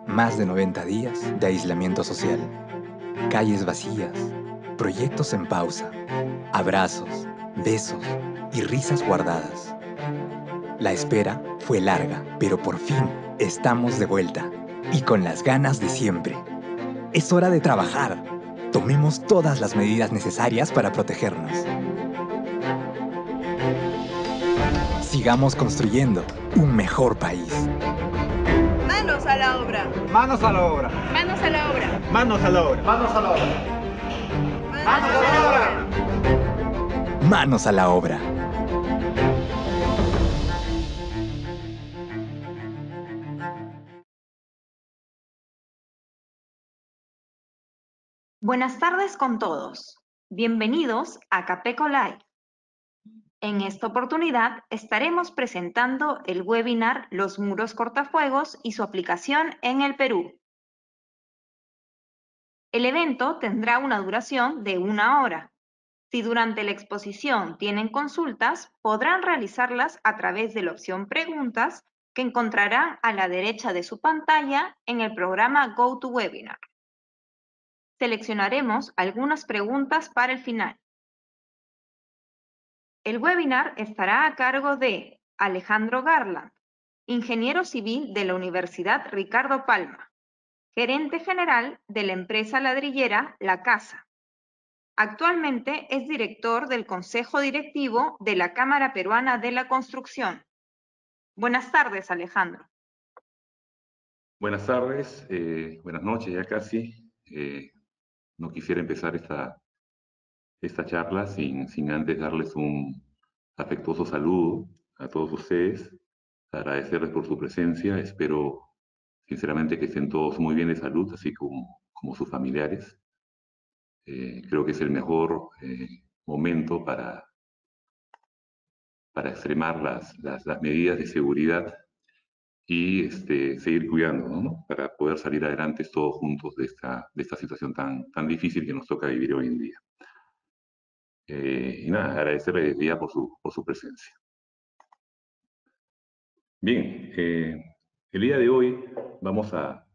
Más de 90 días de aislamiento social. Calles vacías, proyectos en pausa, abrazos, besos y risas guardadas. La espera fue larga, pero por fin estamos de vuelta y con las ganas de siempre. Es hora de trabajar. Tomemos todas las medidas necesarias para protegernos. Sigamos construyendo un mejor país. Manos a la obra. Manos a la obra. Manos a la obra. Manos a la obra. Manos a la obra. Manos a la obra. Manos a la obra. Buenas tardes con todos. Bienvenidos a Capeco Live. En esta oportunidad estaremos presentando el webinar Los muros cortafuegos y su aplicación en el Perú. El evento tendrá una duración de 1 hora. Si durante la exposición tienen consultas, podrán realizarlas a través de la opción Preguntas que encontrarán a la derecha de su pantalla en el programa GoToWebinar. Seleccionaremos algunas preguntas para el final. El webinar estará a cargo de Alejandro Garland, ingeniero civil de la Universidad Ricardo Palma, gerente general de la empresa ladrillera La Casa. Actualmente es director del Consejo Directivo de la Cámara Peruana de la Construcción. Buenas tardes, Alejandro. Buenas tardes, buenas noches ya casi. No quisiera empezar esta charla sin antes darles un afectuoso saludo a todos ustedes, agradecerles por su presencia. Espero sinceramente que estén todos muy bien de salud, así como sus familiares. Creo que es el mejor momento para extremar las medidas de seguridad y seguir cuidándonos, ¿no? Para poder salir adelante todos juntos de esta situación tan difícil que nos toca vivir hoy en día. Y nada, agradecerle desde ya por su presencia. Bien, el día de hoy vamos a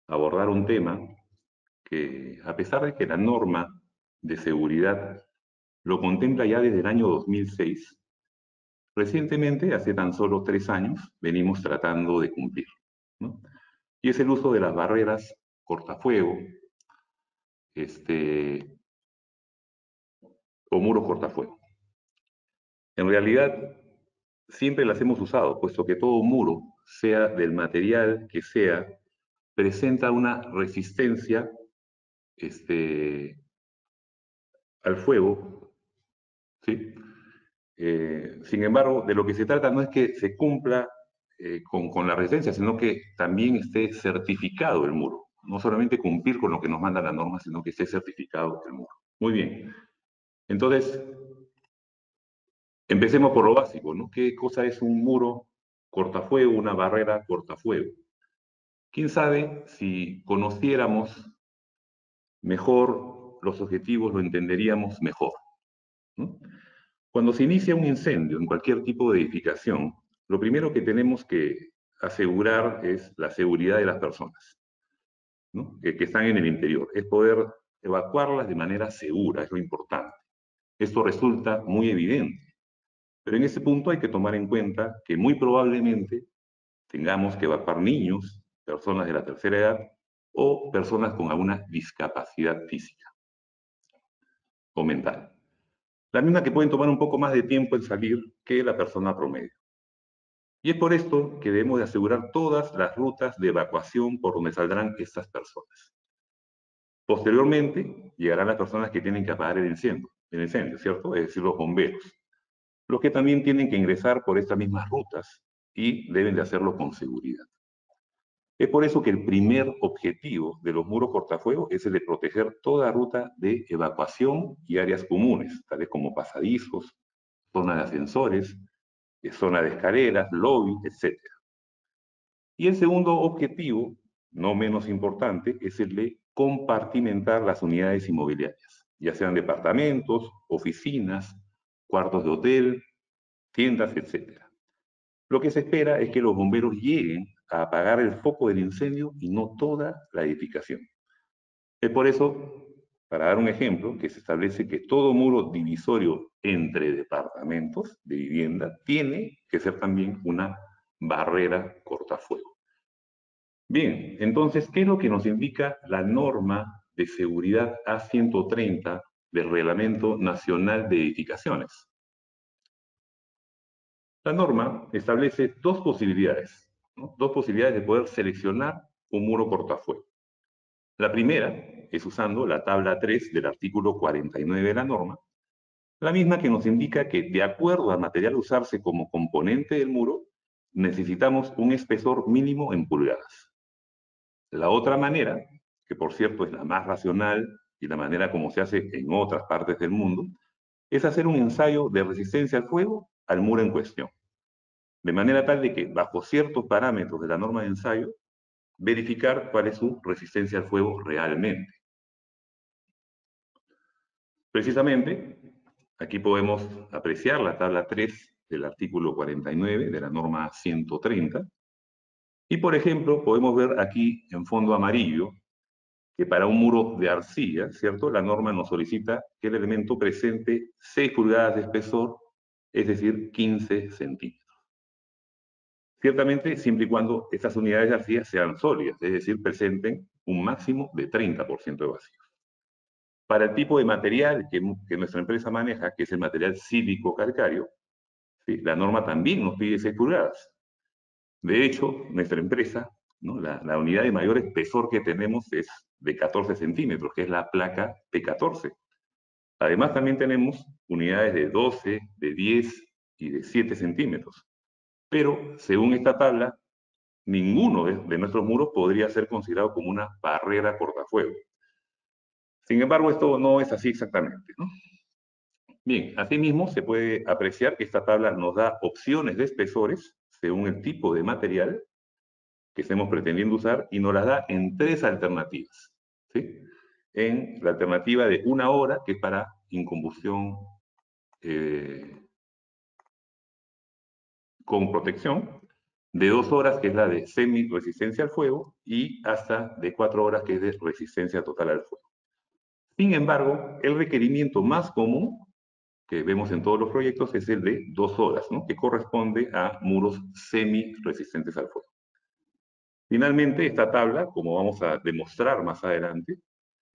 abordar un tema que, a pesar de que la norma de seguridad lo contempla ya desde el año 2006, recientemente, hace tan solo 3 años, venimos tratando de cumplir, ¿no? Y es el uso de las barreras cortafuego, o muros cortafuego. En realidad, siempre las hemos usado, puesto que todo muro, sea del material que sea, presenta una resistencia al fuego, ¿sí? Sin embargo, de lo que se trata no es que se cumpla con la resistencia, sino que también esté certificado el muro. No solamente cumplir con lo que nos manda la norma, sino que esté certificado el muro. Muy bien. Entonces, empecemos por lo básico, ¿no? ¿Qué cosa es un muro cortafuego, una barrera cortafuego? ¿Quién sabe si conociéramos mejor los objetivos, lo entenderíamos mejor, ¿no? Cuando se inicia un incendio en cualquier tipo de edificación, lo primero que tenemos que asegurar es la seguridad de las personas, ¿no? que están en el interior. Es poder evacuarlas de manera segura, es lo importante. Esto resulta muy evidente, pero en ese punto hay que tomar en cuenta que muy probablemente tengamos que evacuar niños, personas de la tercera edad o personas con alguna discapacidad física o mental. La misma que pueden tomar un poco más de tiempo en salir que la persona promedio. Y es por esto que debemos de asegurar todas las rutas de evacuación por donde saldrán estas personas. Posteriormente, llegarán las personas que tienen que apagar el incendio, ¿cierto? Es decir, los bomberos, los que también tienen que ingresar por estas mismas rutas y deben de hacerlo con seguridad. Es por eso que el primer objetivo de los muros cortafuegos es el de proteger toda ruta de evacuación y áreas comunes, tales como pasadizos, zona de ascensores, zona de escaleras, lobby, etc. Y el segundo objetivo, no menos importante, es el de compartimentar las unidades inmobiliarias, ya sean departamentos, oficinas, cuartos de hotel, tiendas, etc. Lo que se espera es que los bomberos lleguen a apagar el foco del incendio y no toda la edificación. Es por eso, para dar un ejemplo, que se establece que todo muro divisorio entre departamentos de vivienda tiene que ser también una barrera cortafuego. Bien, entonces, ¿qué es lo que nos indica la norma de seguridad A130 del Reglamento Nacional de Edificaciones? La norma establece dos posibilidades, ¿no? Dos posibilidades de poder seleccionar un muro cortafuego. La primera es usando la tabla 3 del artículo 49 de la norma, la misma que nos indica que, de acuerdo al material a usarse como componente del muro, necesitamos un espesor mínimo en pulgadas. La otra manera, que por cierto es la más racional y la manera como se hace en otras partes del mundo, es hacer un ensayo de resistencia al fuego al muro en cuestión. De manera tal de que, bajo ciertos parámetros de la norma de ensayo, verificar cuál es su resistencia al fuego realmente. Precisamente, aquí podemos apreciar la tabla 3 del artículo 49 de la norma 130. Y, por ejemplo, podemos ver aquí en fondo amarillo que para un muro de arcilla, ¿cierto? La norma nos solicita que el elemento presente 6 pulgadas de espesor, es decir, 15 centímetros. Ciertamente, siempre y cuando estas unidades de arcilla sean sólidas, es decir, presenten un máximo de 30% de vacío. Para el tipo de material que nuestra empresa maneja, que es el material sílico-calcáreo, ¿sí? La norma también nos pide 6 pulgadas. De hecho, nuestra empresa, ¿no? La unidad de mayor espesor que tenemos es de 14 centímetros, que es la placa P14. Además, también tenemos unidades de 12, de 10 y de 7 centímetros. Pero, según esta tabla, ninguno de nuestros muros podría ser considerado como una barrera cortafuego. Sin embargo, esto no es así exactamente, ¿no? Bien, asimismo se puede apreciar que esta tabla nos da opciones de espesores según el tipo de material que estemos pretendiendo usar y nos las da en 3 alternativas, ¿sí? En la alternativa de 1 hora, que es para incombustión con protección, de 2 horas, que es la de semi-resistencia al fuego, y hasta de 4 horas, que es de resistencia total al fuego. Sin embargo, el requerimiento más común que vemos en todos los proyectos es el de 2 horas, ¿no? Que corresponde a muros semi-resistentes al fuego. Finalmente, esta tabla, como vamos a demostrar más adelante,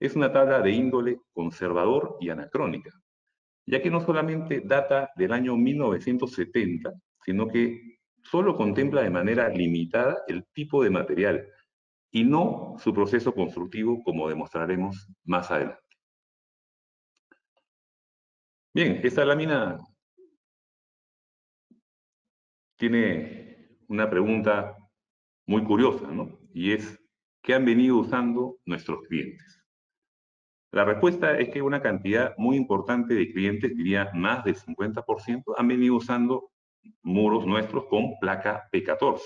es una tabla de índole conservador y anacrónica, ya que no solamente data del año 1970, sino que solo contempla de manera limitada el tipo de material y no su proceso constructivo, como demostraremos más adelante. Bien, esta lámina tiene una pregunta muy curiosa, ¿no? Y es, ¿qué han venido usando nuestros clientes? La respuesta es que una cantidad muy importante de clientes, diría más del 50%, han venido usando muros nuestros con placa P14.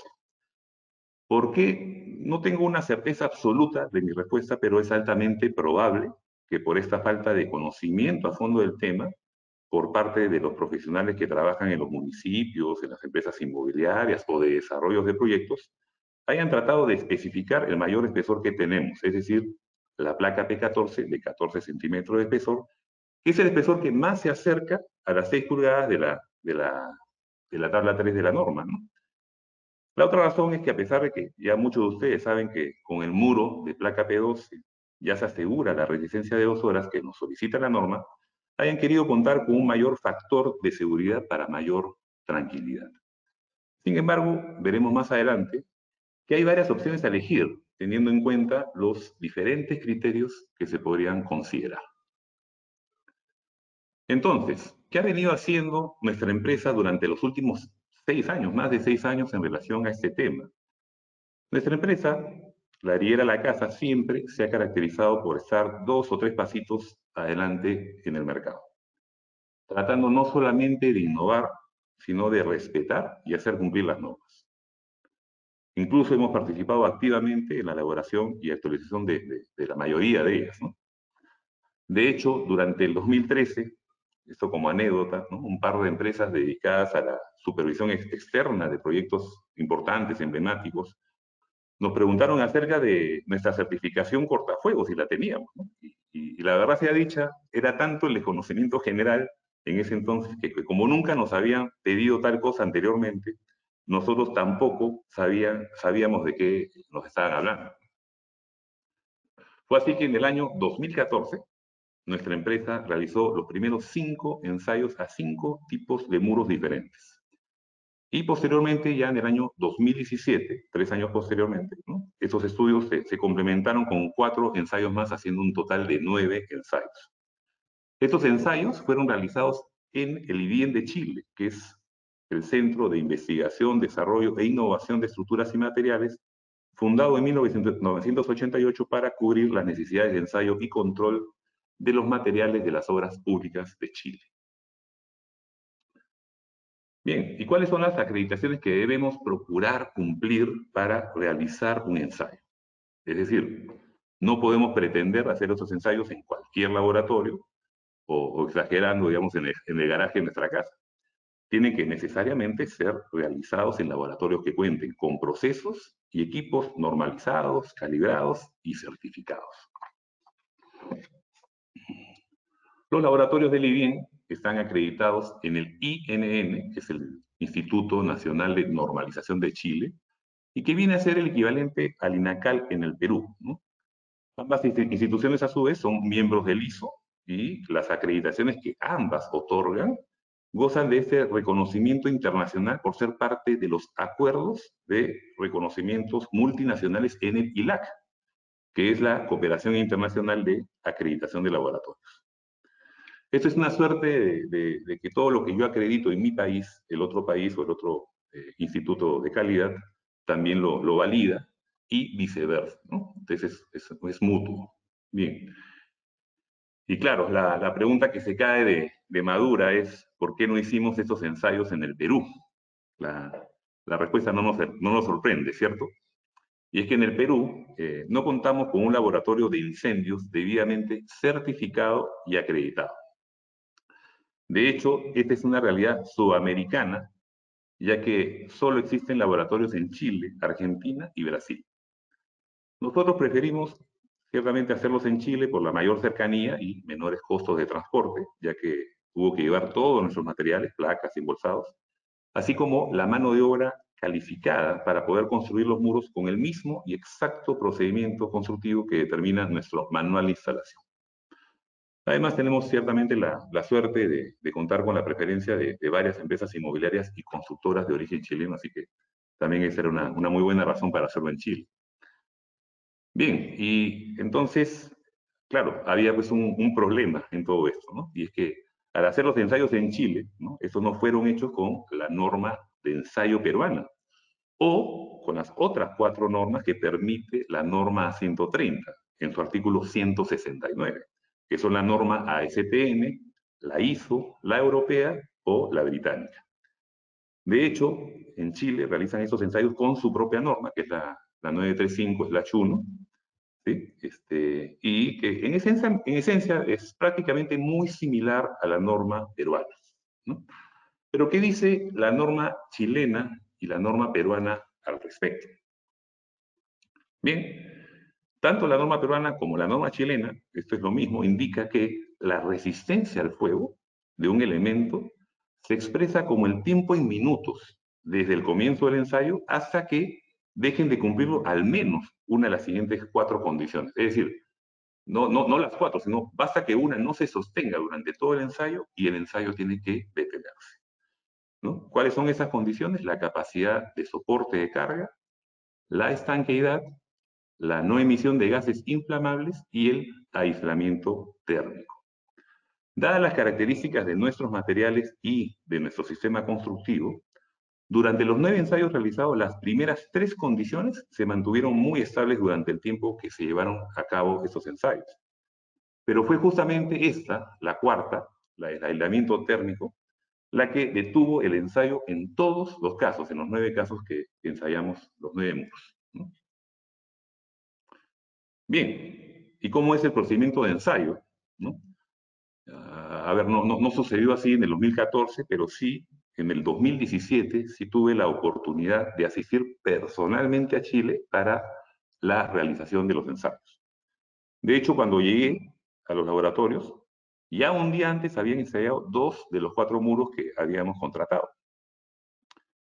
¿Por qué? No tengo una certeza absoluta de mi respuesta, pero es altamente probable que por esta falta de conocimiento a fondo del tema, por parte de los profesionales que trabajan en los municipios, en las empresas inmobiliarias o de desarrollos de proyectos, hayan tratado de especificar el mayor espesor que tenemos, es decir, la placa P14 de 14 centímetros de espesor, que es el espesor que más se acerca a las 6 pulgadas de la tabla 3 de la norma, ¿no? La otra razón es que, a pesar de que ya muchos de ustedes saben que con el muro de placa P12 ya se asegura la resistencia de 2 horas que nos solicita la norma, hayan querido contar con un mayor factor de seguridad para mayor tranquilidad. Sin embargo, veremos más adelante que hay varias opciones a elegir, teniendo en cuenta los diferentes criterios que se podrían considerar. Entonces, ¿qué ha venido haciendo nuestra empresa durante los últimos 6 años, más de 6 años en relación a este tema? Nuestra empresa, la Riera La Casa, siempre se ha caracterizado por estar 2 o 3 pasitos adelante en el mercado, tratando no solamente de innovar, sino de respetar y hacer cumplir las normas. Incluso hemos participado activamente en la elaboración y actualización de la mayoría de ellas, ¿no? De hecho, durante el 2013, esto como anécdota, ¿no? Un par de empresas dedicadas a la supervisión externa de proyectos importantes, emblemáticos, nos preguntaron acerca de nuestra certificación cortafuegos, si la teníamos, ¿no? Y la verdad sea dicha, era tanto el desconocimiento general en ese entonces que como nunca nos habían pedido tal cosa anteriormente, nosotros tampoco sabíamos de qué nos estaban hablando. Fue así que en el año 2014, nuestra empresa realizó los primeros 5 ensayos a 5 tipos de muros diferentes. Y posteriormente, ya en el año 2017, 3 años posteriormente, ¿no?, esos estudios se complementaron con 4 ensayos más, haciendo un total de 9 ensayos. Estos ensayos fueron realizados en el IDIEN de Chile, que es el Centro de Investigación, Desarrollo e Innovación de Estructuras y Materiales, fundado en 1988 para cubrir las necesidades de ensayo y control de los materiales de las obras públicas de Chile. Bien, ¿y cuáles son las acreditaciones que debemos procurar cumplir para realizar un ensayo? Es decir, no podemos pretender hacer esos ensayos en cualquier laboratorio o exagerando, digamos, en el garaje de nuestra casa. Tienen que necesariamente ser realizados en laboratorios que cuenten con procesos y equipos normalizados, calibrados y certificados. Los laboratorios del IDIEN están acreditados en el INN, que es el Instituto Nacional de Normalización de Chile, y que viene a ser el equivalente al INACAL en el Perú, ¿no? Ambas instituciones, a su vez, son miembros del ISO, y las acreditaciones que ambas otorgan gozan de este reconocimiento internacional por ser parte de los acuerdos de reconocimientos multinacionales en el ILAC, que es la Cooperación Internacional de Acreditación de Laboratorios. Esto es una suerte de que todo lo que yo acredito en mi país, el otro país o el otro instituto de calidad también lo valida, y viceversa, ¿no? Entonces es mutuo. Bien. Y claro, la pregunta que se cae de madura es: ¿por qué no hicimos estos ensayos en el Perú? La respuesta no nos sorprende, ¿cierto? Y es que en el Perú no contamos con un laboratorio de incendios debidamente certificado y acreditado. De hecho, esta es una realidad sudamericana, ya que solo existen laboratorios en Chile, Argentina y Brasil. Nosotros preferimos ciertamente hacerlos en Chile por la mayor cercanía y menores costos de transporte, ya que hubo que llevar todos nuestros materiales, placas, embolsados, así como la mano de obra calificada para poder construir los muros con el mismo y exacto procedimiento constructivo que determina nuestro manual de instalación. Además, tenemos ciertamente la suerte de contar con la preferencia de varias empresas inmobiliarias y constructoras de origen chileno, así que también esa era una muy buena razón para hacerlo en Chile. Bien, y entonces, claro, había pues un problema en todo esto, ¿no? Y es que al hacer los ensayos en Chile, ¿no?, estos no fueron hechos con la norma de ensayo peruana, o con las otras 4 normas que permite la norma 130, en su artículo 169, que son la norma ASTM, la ISO, la europea o la británica. De hecho, en Chile realizan estos ensayos con su propia norma, que es la 935/1, ¿sí? Y que en esencia es prácticamente muy similar a la norma peruana, ¿no? Pero ¿qué dice la norma chilena y la norma peruana al respecto? Bien, tanto la norma peruana como la norma chilena, esto es lo mismo, indica que la resistencia al fuego de un elemento se expresa como el tiempo en minutos, desde el comienzo del ensayo hasta que dejen de cumplirlo al menos una de las siguientes 4 condiciones. Es decir, no las 4, sino basta que una no se sostenga durante todo el ensayo y el ensayo tiene que detenerse, ¿no? ¿Cuáles son esas condiciones? La capacidad de soporte de carga, la estanqueidad, la no emisión de gases inflamables y el aislamiento térmico. Dadas las características de nuestros materiales y de nuestro sistema constructivo, durante los 9 ensayos realizados, las primeras 3 condiciones se mantuvieron muy estables durante el tiempo que se llevaron a cabo estos ensayos. Pero fue justamente esta, la cuarta, la del aislamiento térmico, la que detuvo el ensayo en todos los casos, en los 9 casos que ensayamos los 9 muros, ¿no? Bien, ¿y cómo es el procedimiento de ensayo, ¿no? A ver, no sucedió así en el 2014, pero sí en el 2017, sí tuve la oportunidad de asistir personalmente a Chile para la realización de los ensayos. De hecho, cuando llegué a los laboratorios, ya un día antes habían ensayado 2 de los 4 muros que habíamos contratado.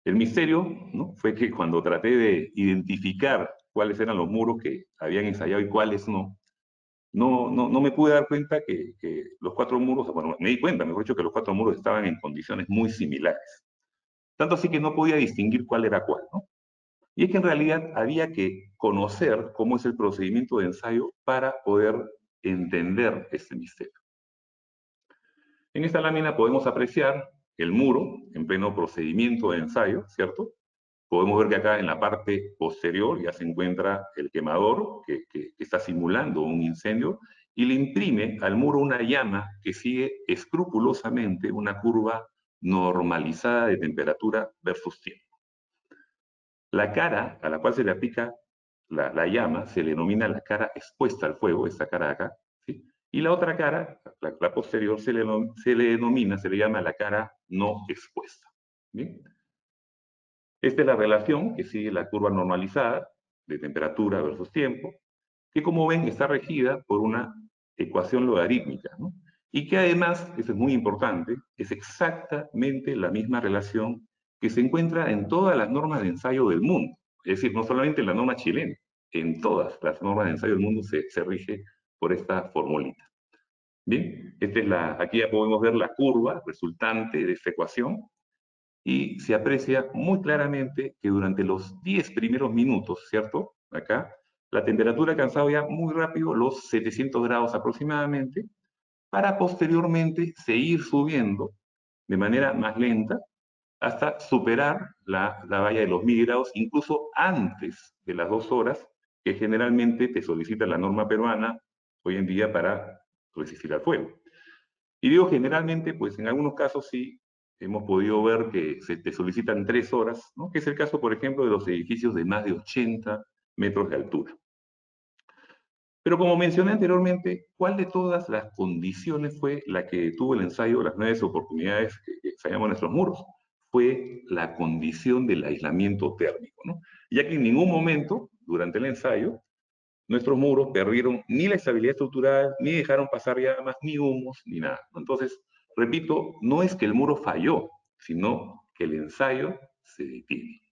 El misterio, ¿no?, fue que cuando traté de identificar cuáles eran los muros que habían ensayado y cuáles no me pude dar cuenta que los 4 muros, bueno, me di cuenta, mejor dicho, que los 4 muros estaban en condiciones muy similares. Tanto así que no podía distinguir cuál era cuál, ¿no? Y es que en realidad había que conocer cómo es el procedimiento de ensayo para poder entender este misterio. En esta lámina podemos apreciar el muro en pleno procedimiento de ensayo, ¿cierto? Podemos ver que acá en la parte posterior ya se encuentra el quemador que está simulando un incendio y le imprime al muro una llama que sigue escrupulosamente una curva normalizada de temperatura versus tiempo. La cara a la cual se le aplica la llama se le denomina la cara expuesta al fuego, esta cara de acá, ¿sí? Y la otra cara, la posterior, se le llama la cara no expuesta. ¿Bien? Esta es la relación que sigue la curva normalizada de temperatura versus tiempo, que como ven está regida por una ecuación logarítmica, ¿no? Y que además, eso es muy importante, es exactamente la misma relación que se encuentra en todas las normas de ensayo del mundo. Es decir, no solamente en la norma chilena, en todas las normas de ensayo del mundo se rige por esta formulita. Bien, aquí ya podemos ver la curva resultante de esta ecuación, y se aprecia muy claramente que durante los 10 primeros minutos, ¿cierto? Acá, la temperatura ha alcanzado ya muy rápido los 700 grados aproximadamente, para posteriormente seguir subiendo de manera más lenta hasta superar la valla de los 1000 grados, incluso antes de las 2 horas que generalmente te solicita la norma peruana hoy en día para resistir al fuego. Y digo generalmente, pues en algunos casos sí hemos podido ver que se te solicitan 3 horas, ¿no?, que es el caso, por ejemplo, de los edificios de más de 80 metros de altura. Pero como mencioné anteriormente, ¿cuál de todas las condiciones fue la que tuvo el ensayo, las 9 oportunidades que ensayamos nuestros muros? Fue la condición del aislamiento térmico, ¿no? Ya que en ningún momento, durante el ensayo, nuestros muros perdieron ni la estabilidad estructural, ni dejaron pasar llamas, ni humos, ni nada. Entonces, repito, no es que el muro falló, sino que el ensayo se detiene.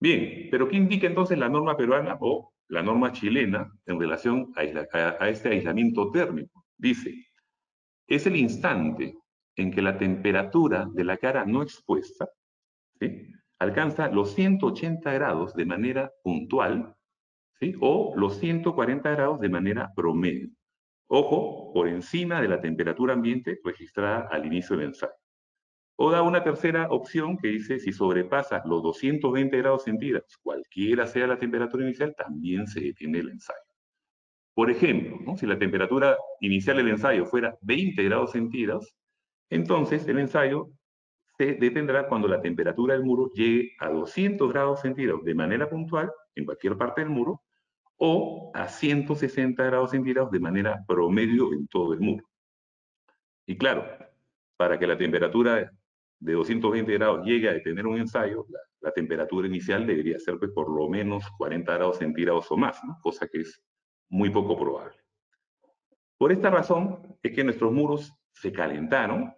Bien, pero ¿qué indica entonces la norma peruana o la norma chilena en relación a este aislamiento térmico? Dice, es el instante en que la temperatura de la cara no expuesta, ¿sí?, alcanza los 180 grados de manera puntual, ¿sí?, o los 140 grados de manera promedio. Ojo, por encima de la temperatura ambiente registrada al inicio del ensayo. O da una tercera opción que dice, si sobrepasa los 220 grados centígrados, cualquiera sea la temperatura inicial, también se detiene el ensayo. Por ejemplo, ¿no?, si la temperatura inicial del ensayo fuera 20 grados centígrados, entonces el ensayo se detendrá cuando la temperatura del muro llegue a 200 grados centígrados de manera puntual en cualquier parte del muro, o a 160 grados centígrados de manera promedio en todo el muro. Y claro, para que la temperatura de 220 grados llegue a detener un ensayo, la temperatura inicial debería ser pues, por lo menos 40 grados centígrados o más, ¿no?, cosa que es muy poco probable. Por esta razón es que nuestros muros se calentaron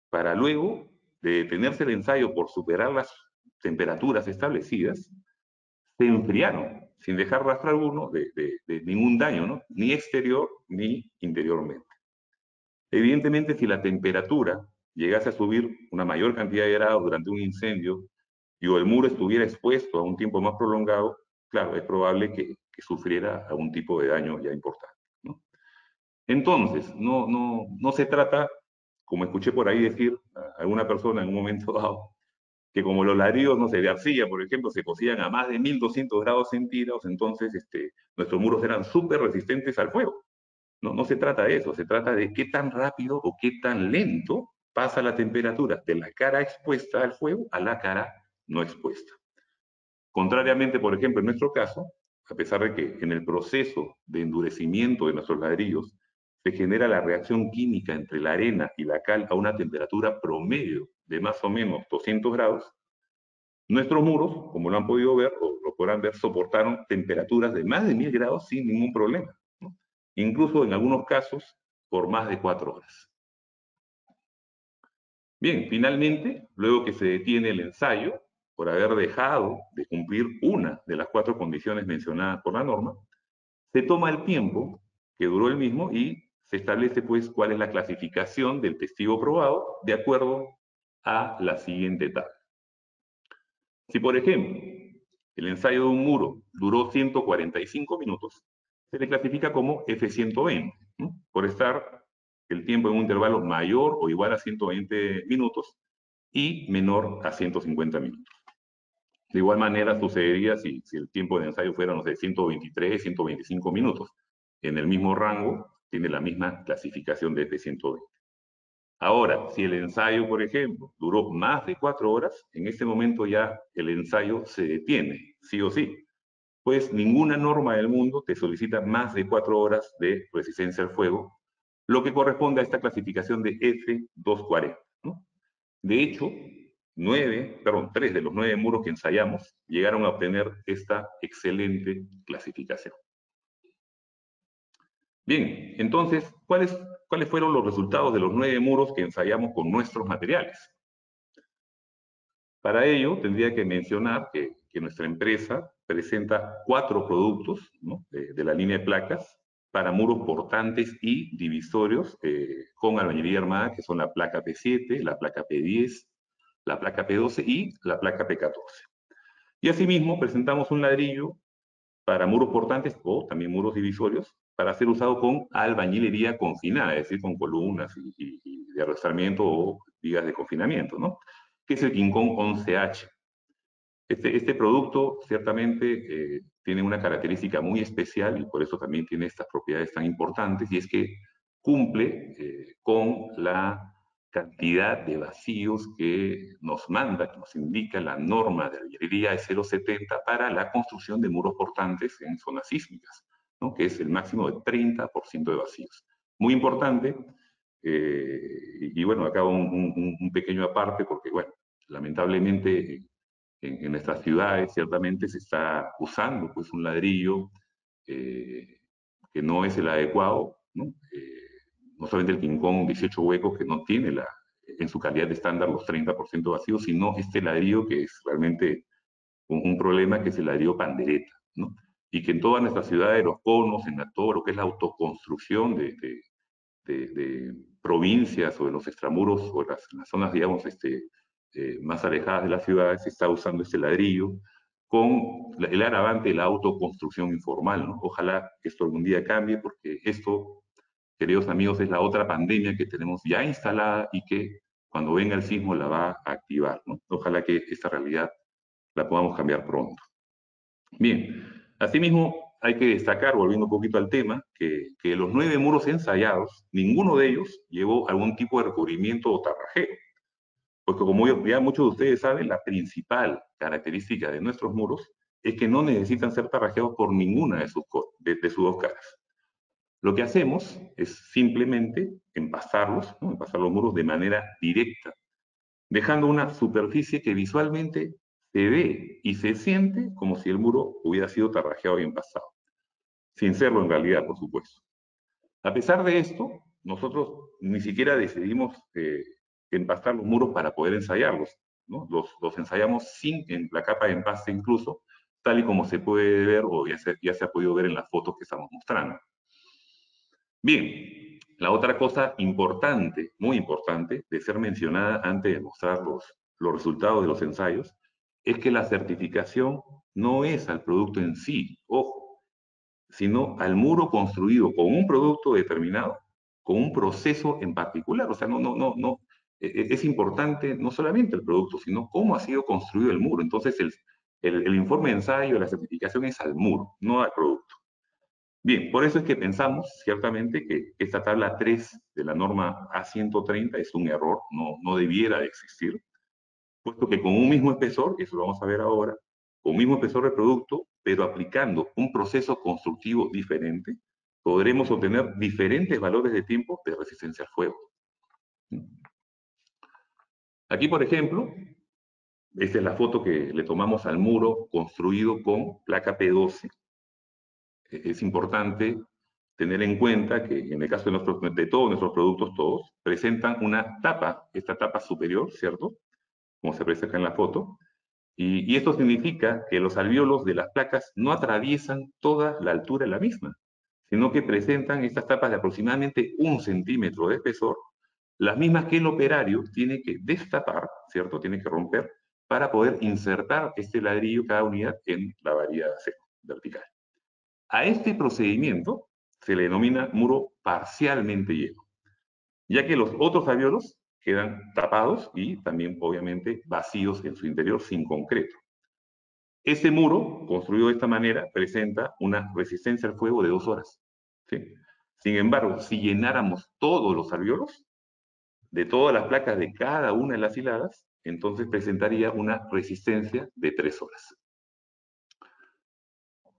para luego de detenerse el ensayo por superar las temperaturas establecidas, se enfriaron sin dejar rastro alguno de ningún daño, ¿no?, ni exterior ni interiormente. Evidentemente, si la temperatura llegase a subir una mayor cantidad de grados durante un incendio y o el muro estuviera expuesto a un tiempo más prolongado, claro, es probable que sufriera algún tipo de daño ya importante, ¿no? Entonces, no se trata, como escuché por ahí decir a alguna persona en un momento dado, que como los ladrillos, no sé, de arcilla, por ejemplo, se cocían a más de 1200 grados centígrados, entonces nuestros muros eran súper resistentes al fuego. No se trata de eso, se trata de qué tan rápido o qué tan lento pasa la temperatura de la cara expuesta al fuego a la cara no expuesta. Contrariamente, por ejemplo, en nuestro caso, a pesar de que en el proceso de endurecimiento de nuestros ladrillos se genera la reacción química entre la arena y la cal a una temperatura promedio de más o menos 200 grados, nuestros muros, como lo han podido ver, o lo podrán ver, soportaron temperaturas de más de 1000 grados sin ningún problema, ¿no? Incluso en algunos casos por más de 4 horas. Bien, finalmente, luego que se detiene el ensayo, por haber dejado de cumplir una de las 4 condiciones mencionadas por la norma, se toma el tiempo que duró el mismo y se establece pues cuál es la clasificación del testigo probado de acuerdo a la siguiente tabla. Si, por ejemplo, el ensayo de un muro duró 145 minutos, se le clasifica como F120, ¿no? Por estar el tiempo en un intervalo mayor o igual a 120 minutos y menor a 150 minutos. De igual manera sucedería si el tiempo de ensayo fuera, no sé, 123, 125 minutos. En el mismo rango tiene la misma clasificación de F120. Ahora, si el ensayo, por ejemplo, duró más de 4 horas, en ese momento ya el ensayo se detiene, sí o sí. Pues ninguna norma del mundo te solicita más de 4 horas de resistencia al fuego, lo que corresponde a esta clasificación de F240, ¿no? De hecho, 3 de los 9 muros que ensayamos llegaron a obtener esta excelente clasificación. Bien, entonces, ¿cuáles fueron los resultados de los 9 muros que ensayamos con nuestros materiales? Para ello, tendría que mencionar que nuestra empresa presenta 4 productos, ¿no?, de la línea de placas para muros portantes y divisorios con albañilería armada, que son la placa P7, la placa P10, la placa P12 y la placa P14. Y asimismo, presentamos un ladrillo para muros portantes o también muros divisorios para ser usado con albañilería confinada, es decir, con columnas y de arrastramiento o vigas de confinamiento, ¿no?, que es el King Kong 11H. Este producto ciertamente tiene una característica muy especial y por eso también tiene estas propiedades tan importantes, y es que cumple con la cantidad de vacíos que nos manda, que nos indica la norma de albañilería de 0,70 para la construcción de muros portantes en zonas sísmicas, ¿no?, que es el máximo de 30% de vacíos. Muy importante, y bueno, acá un pequeño aparte, porque bueno, lamentablemente en nuestras ciudades ciertamente se está usando pues un ladrillo que no es el adecuado, ¿no? No solamente el King Kong 18 huecos, que no tiene en su calidad de estándar los 30% vacíos, sino este ladrillo que es realmente un problema, que es el ladrillo pandereta, ¿no? Y que en todas nuestras ciudades, los conos, en todo lo que es la autoconstrucción de provincias o de los extramuros o las zonas, digamos, más alejadas de las ciudades, se está usando este ladrillo con el agravante de la autoconstrucción informal, ¿no? Ojalá que esto algún día cambie, porque esto, queridos amigos, es la otra pandemia que tenemos ya instalada y que cuando venga el sismo la va a activar, ¿no? Ojalá que esta realidad la podamos cambiar pronto. Bien, asimismo hay que destacar, volviendo un poquito al tema, que los 9 muros ensayados, ninguno de ellos llevó algún tipo de recubrimiento o tarrajeo. Porque como ya muchos de ustedes saben, la principal característica de nuestros muros es que no necesitan ser tarrajeados por ninguna de sus 2 caras. Lo que hacemos es simplemente empastarlos, ¿no?, empastar los muros de manera directa, dejando una superficie que visualmente se ve y se siente como si el muro hubiera sido tarrajeado y empastado, sin serlo en realidad, por supuesto. A pesar de esto, nosotros ni siquiera decidimos empastar los muros para poder ensayarlos, ¿no? Los ensayamos sin la capa de empaste incluso, tal y como se puede ver o ya se ha podido ver en las fotos que estamos mostrando. Bien, la otra cosa importante, muy importante, de ser mencionada antes de mostrar los resultados de los ensayos, es que la certificación no es al producto en sí, ojo, sino al muro construido con un producto determinado, con un proceso en particular. O sea, es importante no solamente el producto, sino cómo ha sido construido el muro. Entonces, el informe de ensayo, la certificación es al muro, no al producto. Bien, por eso es que pensamos, ciertamente, que esta tabla 3 de la norma A130 es un error, no debiera de existir, puesto que con un mismo espesor, eso lo vamos a ver ahora, con un mismo espesor de producto, pero aplicando un proceso constructivo diferente, podremos obtener diferentes valores de tiempo de resistencia al fuego. Aquí, por ejemplo, esta es la foto que le tomamos al muro construido con placa P12. Es importante tener en cuenta que en el caso de todos nuestros productos, todos, presentan una tapa, esta tapa superior, ¿cierto? Como se aprecia acá en la foto. Y esto significa que los alvéolos de las placas no atraviesan toda la altura de la misma, sino que presentan estas tapas de aproximadamente 1 centímetro de espesor, las mismas que el operario tiene que destapar, ¿cierto? Tiene que romper para poder insertar este ladrillo, cada unidad, en la varilla vertical. A este procedimiento se le denomina muro parcialmente lleno, ya que los otros alvéolos quedan tapados y también, obviamente, vacíos en su interior sin concreto. Este muro, construido de esta manera, presenta una resistencia al fuego de 2 horas. ¿Sí? Sin embargo, si llenáramos todos los alvéolos, de todas las placas de cada una de las hiladas, entonces presentaría una resistencia de 3 horas.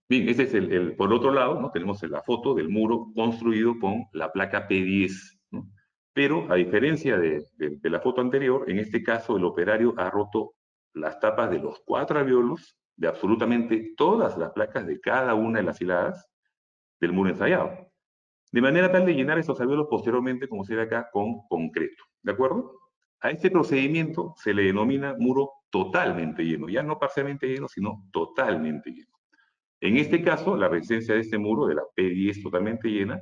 Bien, este es por otro lado, ¿no? Tenemos la foto del muro construido con la placa P10, ¿no? Pero a diferencia de la foto anterior, en este caso el operario ha roto las tapas de los 4 alvéolos de absolutamente todas las placas de cada una de las hiladas del muro ensayado, de manera tal de llenar esos alvéolos posteriormente, como se ve acá, con concreto. ¿De acuerdo? A este procedimiento se le denomina muro totalmente lleno, ya no parcialmente lleno, sino totalmente lleno. En este caso, la resistencia de este muro, de la P10 totalmente llena,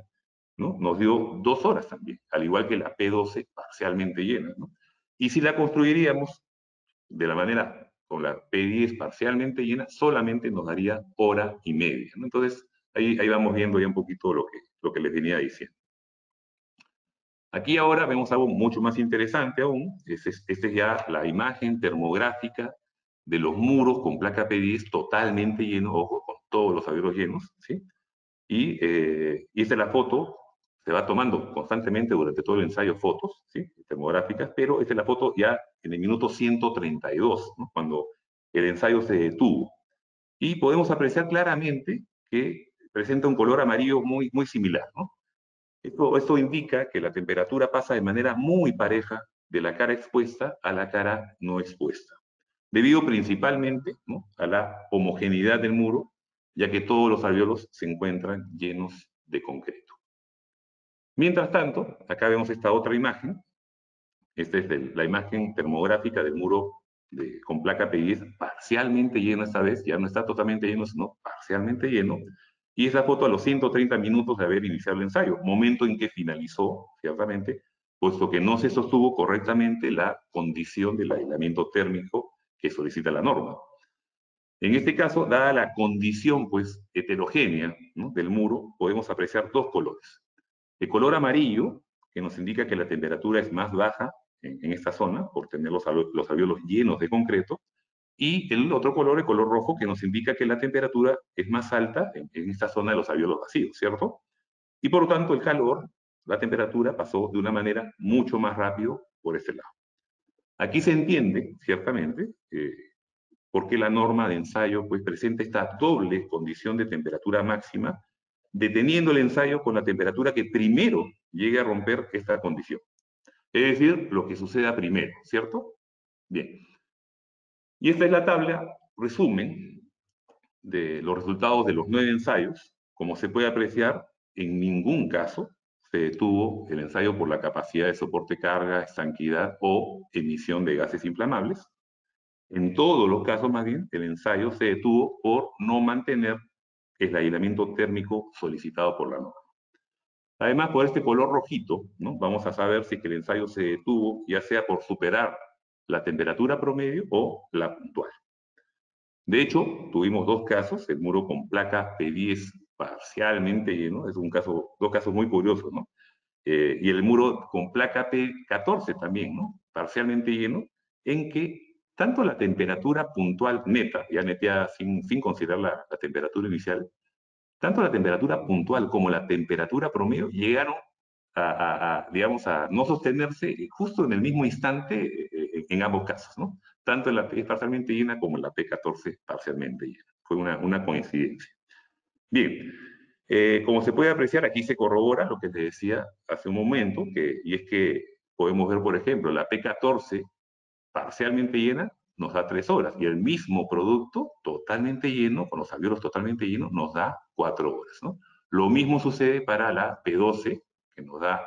¿no? Nos dio 2 horas también, al igual que la P12 parcialmente llena, ¿no? Y si la construiríamos de la manera con la P10 parcialmente llena, solamente nos daría 1 hora y media, ¿no? Entonces, ahí vamos viendo ya un poquito lo que les venía diciendo. Aquí ahora vemos algo mucho más interesante aún. Esta es ya la imagen termográfica de los muros con placa P10 totalmente llenos, ojo, con todos los alvéolos llenos, ¿sí? Y esta es la foto, se va tomando constantemente durante todo el ensayo fotos, ¿sí? Termográficas, pero esta es la foto ya en el minuto 132, ¿no? Cuando el ensayo se detuvo. Y podemos apreciar claramente que presenta un color amarillo muy, muy similar, ¿no? Esto indica que la temperatura pasa de manera muy pareja de la cara expuesta a la cara no expuesta, debido principalmente, ¿no?, a la homogeneidad del muro, ya que todos los alvéolos se encuentran llenos de concreto. Mientras tanto, acá vemos esta otra imagen. Esta es la imagen termográfica del muro con placa P10 parcialmente lleno esta vez, ya no está totalmente lleno, sino parcialmente lleno. Y esa foto a los 130 minutos de haber iniciado el ensayo, momento en que finalizó, ciertamente, puesto que no se sostuvo correctamente la condición del aislamiento térmico que solicita la norma. En este caso, dada la condición, pues, heterogénea, ¿no?, del muro, podemos apreciar 2 colores. El color amarillo, que nos indica que la temperatura es más baja en esta zona, por tener los alvéolos llenos de concreto, y el otro color, el color rojo, que nos indica que la temperatura es más alta en esta zona de los alvéolos vacíos, ¿cierto? Y por lo tanto el calor, la temperatura pasó de una manera mucho más rápido por este lado. Aquí se entiende, ciertamente, por qué la norma de ensayo pues, presenta esta doble condición de temperatura máxima, deteniendo el ensayo con la temperatura que primero llegue a romper esta condición. Es decir, lo que suceda primero, ¿cierto? Bien. Y esta es la tabla resumen de los resultados de los 9 ensayos. Como se puede apreciar, en ningún caso se detuvo el ensayo por la capacidad de soporte carga, estanquidad o emisión de gases inflamables. En todos los casos, más bien, el ensayo se detuvo por no mantener el aislamiento térmico solicitado por la norma. Además, por este color rojito, ¿no?, vamos a saber si el ensayo se detuvo, ya sea por superar la temperatura promedio o la puntual. De hecho, tuvimos 2 casos, el muro con placa P10 parcialmente lleno, es dos casos muy curiosos, ¿no? Y el muro con placa P14 también, ¿no?, parcialmente lleno, en que tanto la temperatura puntual neta, ya neteada sin considerar la temperatura inicial, tanto la temperatura puntual como la temperatura promedio llegaron digamos, a no sostenerse justo en el mismo instante en ambos casos, ¿no? Tanto en la P parcialmente llena como en la P14 parcialmente llena. Fue una coincidencia. Bien, como se puede apreciar, aquí se corrobora lo que les decía hace un momento, y es que podemos ver, por ejemplo, la P14 parcialmente llena nos da 3 horas, y el mismo producto totalmente lleno, con los alvéolos totalmente llenos, nos da 4 horas, ¿no? Lo mismo sucede para la P12, que nos da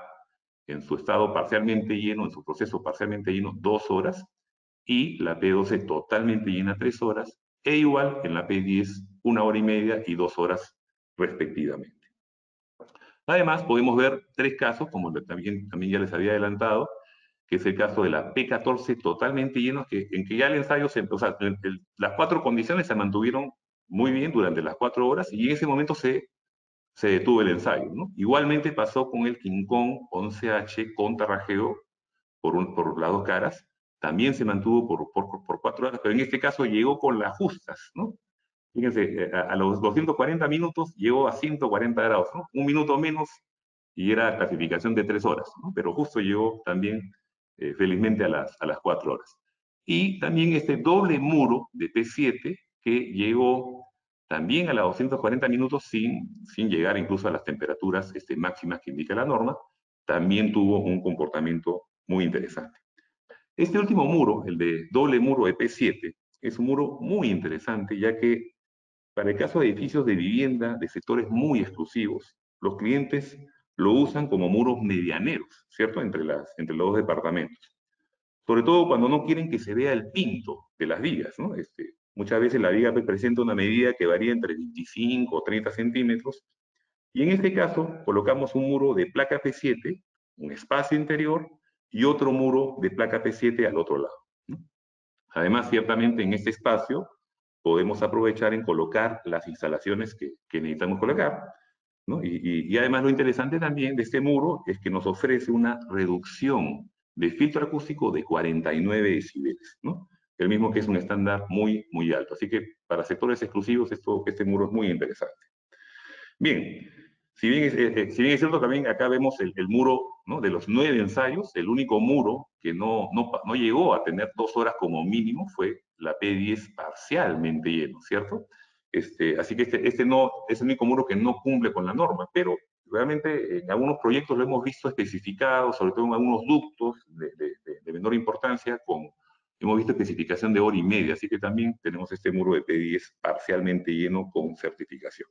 en su estado parcialmente lleno, en su proceso parcialmente lleno, 2 horas, y la P12 totalmente llena 3 horas, e igual en la P10 1 hora y media y 2 horas respectivamente. Además, podemos ver 3 casos, como también ya les había adelantado, que es el caso de la P14 totalmente lleno, en que ya el ensayo, las 4 condiciones se mantuvieron muy bien durante las 4 horas, y en ese momento se detuvo el ensayo, ¿no? Igualmente pasó con el King Kong 11H con tarrajeo por las 2 caras, también se mantuvo por 4 horas, pero en este caso llegó con las justas, ¿no? Fíjense, a los 240 minutos llegó a 140 grados, ¿no? Un minuto menos y era clasificación de 3 horas, ¿no? Pero justo llegó también, felizmente, a las 4 horas. Y también este doble muro de P7 que llegó también a los 240 minutos sin llegar incluso a las temperaturas máximas que indica la norma, también tuvo un comportamiento muy interesante. Este último muro, el de doble muro de P7, es un muro muy interesante, ya que para el caso de edificios de vivienda de sectores muy exclusivos, los clientes lo usan como muros medianeros, ¿cierto? Entre los 2 departamentos. Sobre todo cuando no quieren que se vea el pinto de las vigas, ¿no? Muchas veces la viga presenta una medida que varía entre 25 o 30 centímetros, y en este caso colocamos un muro de placa P7, un espacio interior, y otro muro de placa P7 al otro lado, ¿no? Además, ciertamente en este espacio podemos aprovechar en colocar las instalaciones que necesitamos colocar, ¿no? Y además lo interesante también de este muro es que nos ofrece una reducción de filtro acústico de 49 decibeles, ¿no? El mismo que es un estándar muy, muy alto. Así que para sectores exclusivos este muro es muy interesante. Bien, si bien es cierto, también acá vemos el muro, ¿no? De los 9 ensayos, el único muro que no llegó a tener 2 horas como mínimo fue la P10 parcialmente lleno, ¿cierto? Así que no es el único muro que no cumple con la norma, pero realmente en algunos proyectos lo hemos visto especificado, sobre todo en algunos ductos de menor importancia, hemos visto especificación de hora y media, así que también tenemos este muro de P10 parcialmente lleno con certificación.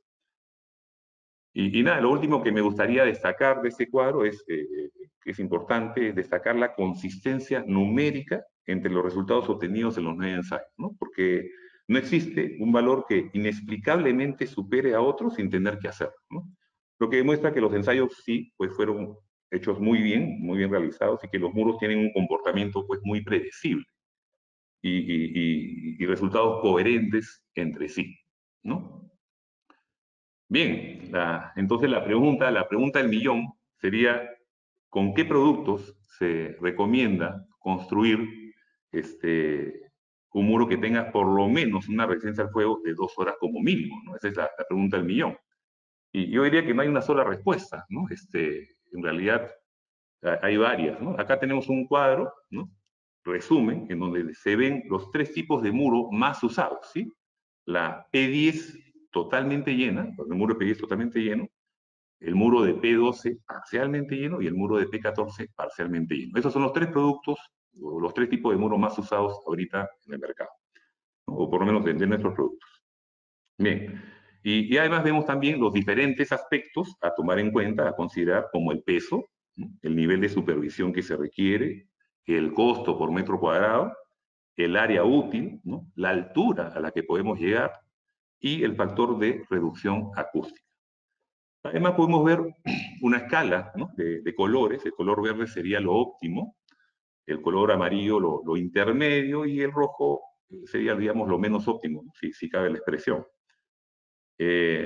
Y nada, lo último que me gustaría destacar de este cuadro que es importante destacar la consistencia numérica entre los resultados obtenidos en los 9 ensayos, ¿no? Porque no existe un valor que inexplicablemente supere a otro sin tener que hacerlo, ¿no? Lo que demuestra que los ensayos sí, pues fueron hechos muy bien realizados, y que los muros tienen un comportamiento pues muy predecible y resultados coherentes entre sí, ¿no? Bien, entonces la pregunta del millón sería: ¿con qué productos se recomienda construir un muro que tenga por lo menos una resistencia al fuego de 2 horas como mínimo, ¿no? Esa es la pregunta del millón. Y yo diría que no hay una sola respuesta, ¿no? En realidad hay varias, ¿no? Acá tenemos un cuadro, ¿no? Resumen, en donde se ven los 3 tipos de muro más usados, ¿sí? La P10 totalmente llena, el muro de P10 totalmente lleno, el muro de P12 parcialmente lleno y el muro de P14 parcialmente lleno. Esos son los 3 productos, o los 3 tipos de muros más usados ahorita en el mercado, ¿no? O por lo menos de nuestros productos. Bien, y además vemos también los diferentes aspectos a tomar en cuenta, a considerar, como el peso, ¿no? El nivel de supervisión que se requiere, el costo por metro cuadrado, el área útil, ¿no? La altura a la que podemos llegar y el factor de reducción acústica. Además podemos ver una escala, ¿no? de colores. El color verde sería lo óptimo, el color amarillo lo intermedio, y el rojo sería, digamos, lo menos óptimo, ¿no? si cabe la expresión.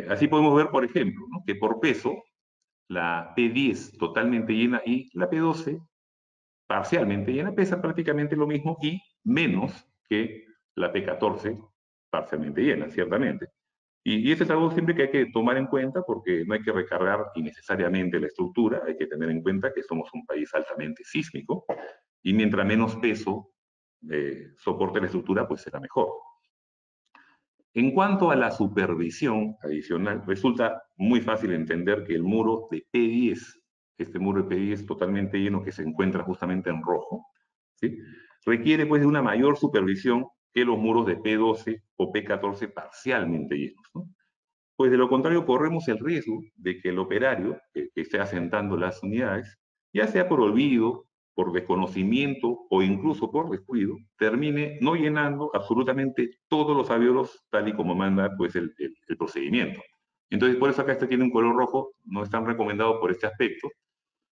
Así podemos ver, por ejemplo, ¿no? Que por peso, la P10 totalmente llena y la P12 parcialmente llena pesa prácticamente lo mismo y menos que la P14 parcialmente llena, ciertamente. Y eso es algo siempre que hay que tomar en cuenta, porque no hay que recargar innecesariamente la estructura. Hay que tener en cuenta que somos un país altamente sísmico, y mientras menos peso soporte la estructura, pues será mejor. En cuanto a la supervisión adicional, resulta muy fácil entender que el muro de P10, este muro de P10 totalmente lleno que se encuentra justamente en rojo, ¿sí? Requiere pues de una mayor supervisión que los muros de P12 o P14 parcialmente llenos, ¿no? Pues de lo contrario corremos el riesgo de que el operario que esté asentando las unidades, ya sea por olvido, por desconocimiento o incluso por descuido, termine no llenando absolutamente todos los alvéolos tal y como manda pues, el procedimiento. Entonces, por eso acá este tiene un color rojo, no es tan recomendado por este aspecto,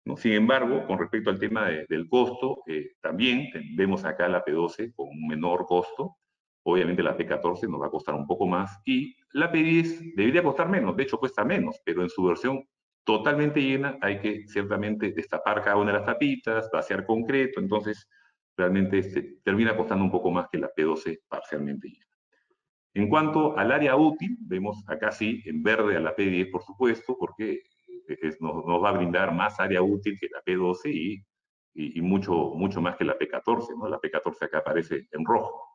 ¿no? Sin embargo, con respecto al tema del costo, también vemos acá la P12 con un menor costo. Obviamente la P14 nos va a costar un poco más y la P10 debería costar menos, de hecho cuesta menos, pero en su versión totalmente llena hay que ciertamente destapar cada una de las tapitas, vaciar concreto, entonces realmente termina costando un poco más que la P12 parcialmente llena. En cuanto al área útil, vemos acá sí, en verde a la P10 por supuesto, porque nos va a brindar más área útil que la P12 y mucho más que la P14, ¿no? La P14 acá aparece en rojo.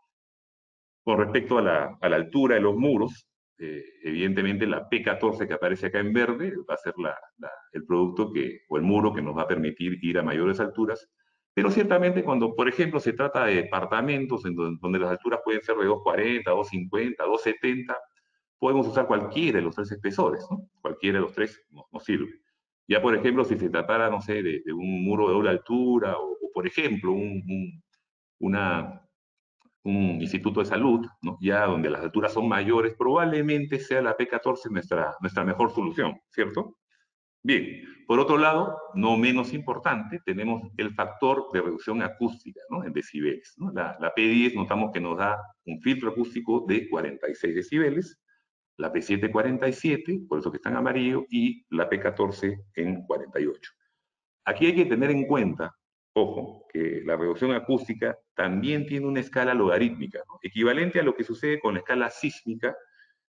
Con respecto a la altura de los muros, evidentemente la P14 que aparece acá en verde va a ser el producto o el muro que nos va a permitir ir a mayores alturas, pero ciertamente cuando, por ejemplo, se trata de departamentos donde las alturas pueden ser de 240, 250, 270, podemos usar cualquiera de los tres espesores, ¿no? Cualquiera de los tres nos sirve. Ya, por ejemplo, si se tratara, no sé, de un muro de doble altura o por ejemplo, un instituto de salud, ¿no? Ya donde las alturas son mayores, probablemente sea la P14 nuestra mejor solución, ¿cierto? Bien, por otro lado, no menos importante, tenemos el factor de reducción acústica, ¿no? En decibeles, ¿no? La P10 notamos que nos da un filtro acústico de 46 decibeles, la P7 47, por eso que está en amarillo, y la P14 en 48. Aquí hay que tener en cuenta, ojo, que la reducción acústica también tiene una escala logarítmica, ¿no? Equivalente a lo que sucede con la escala sísmica,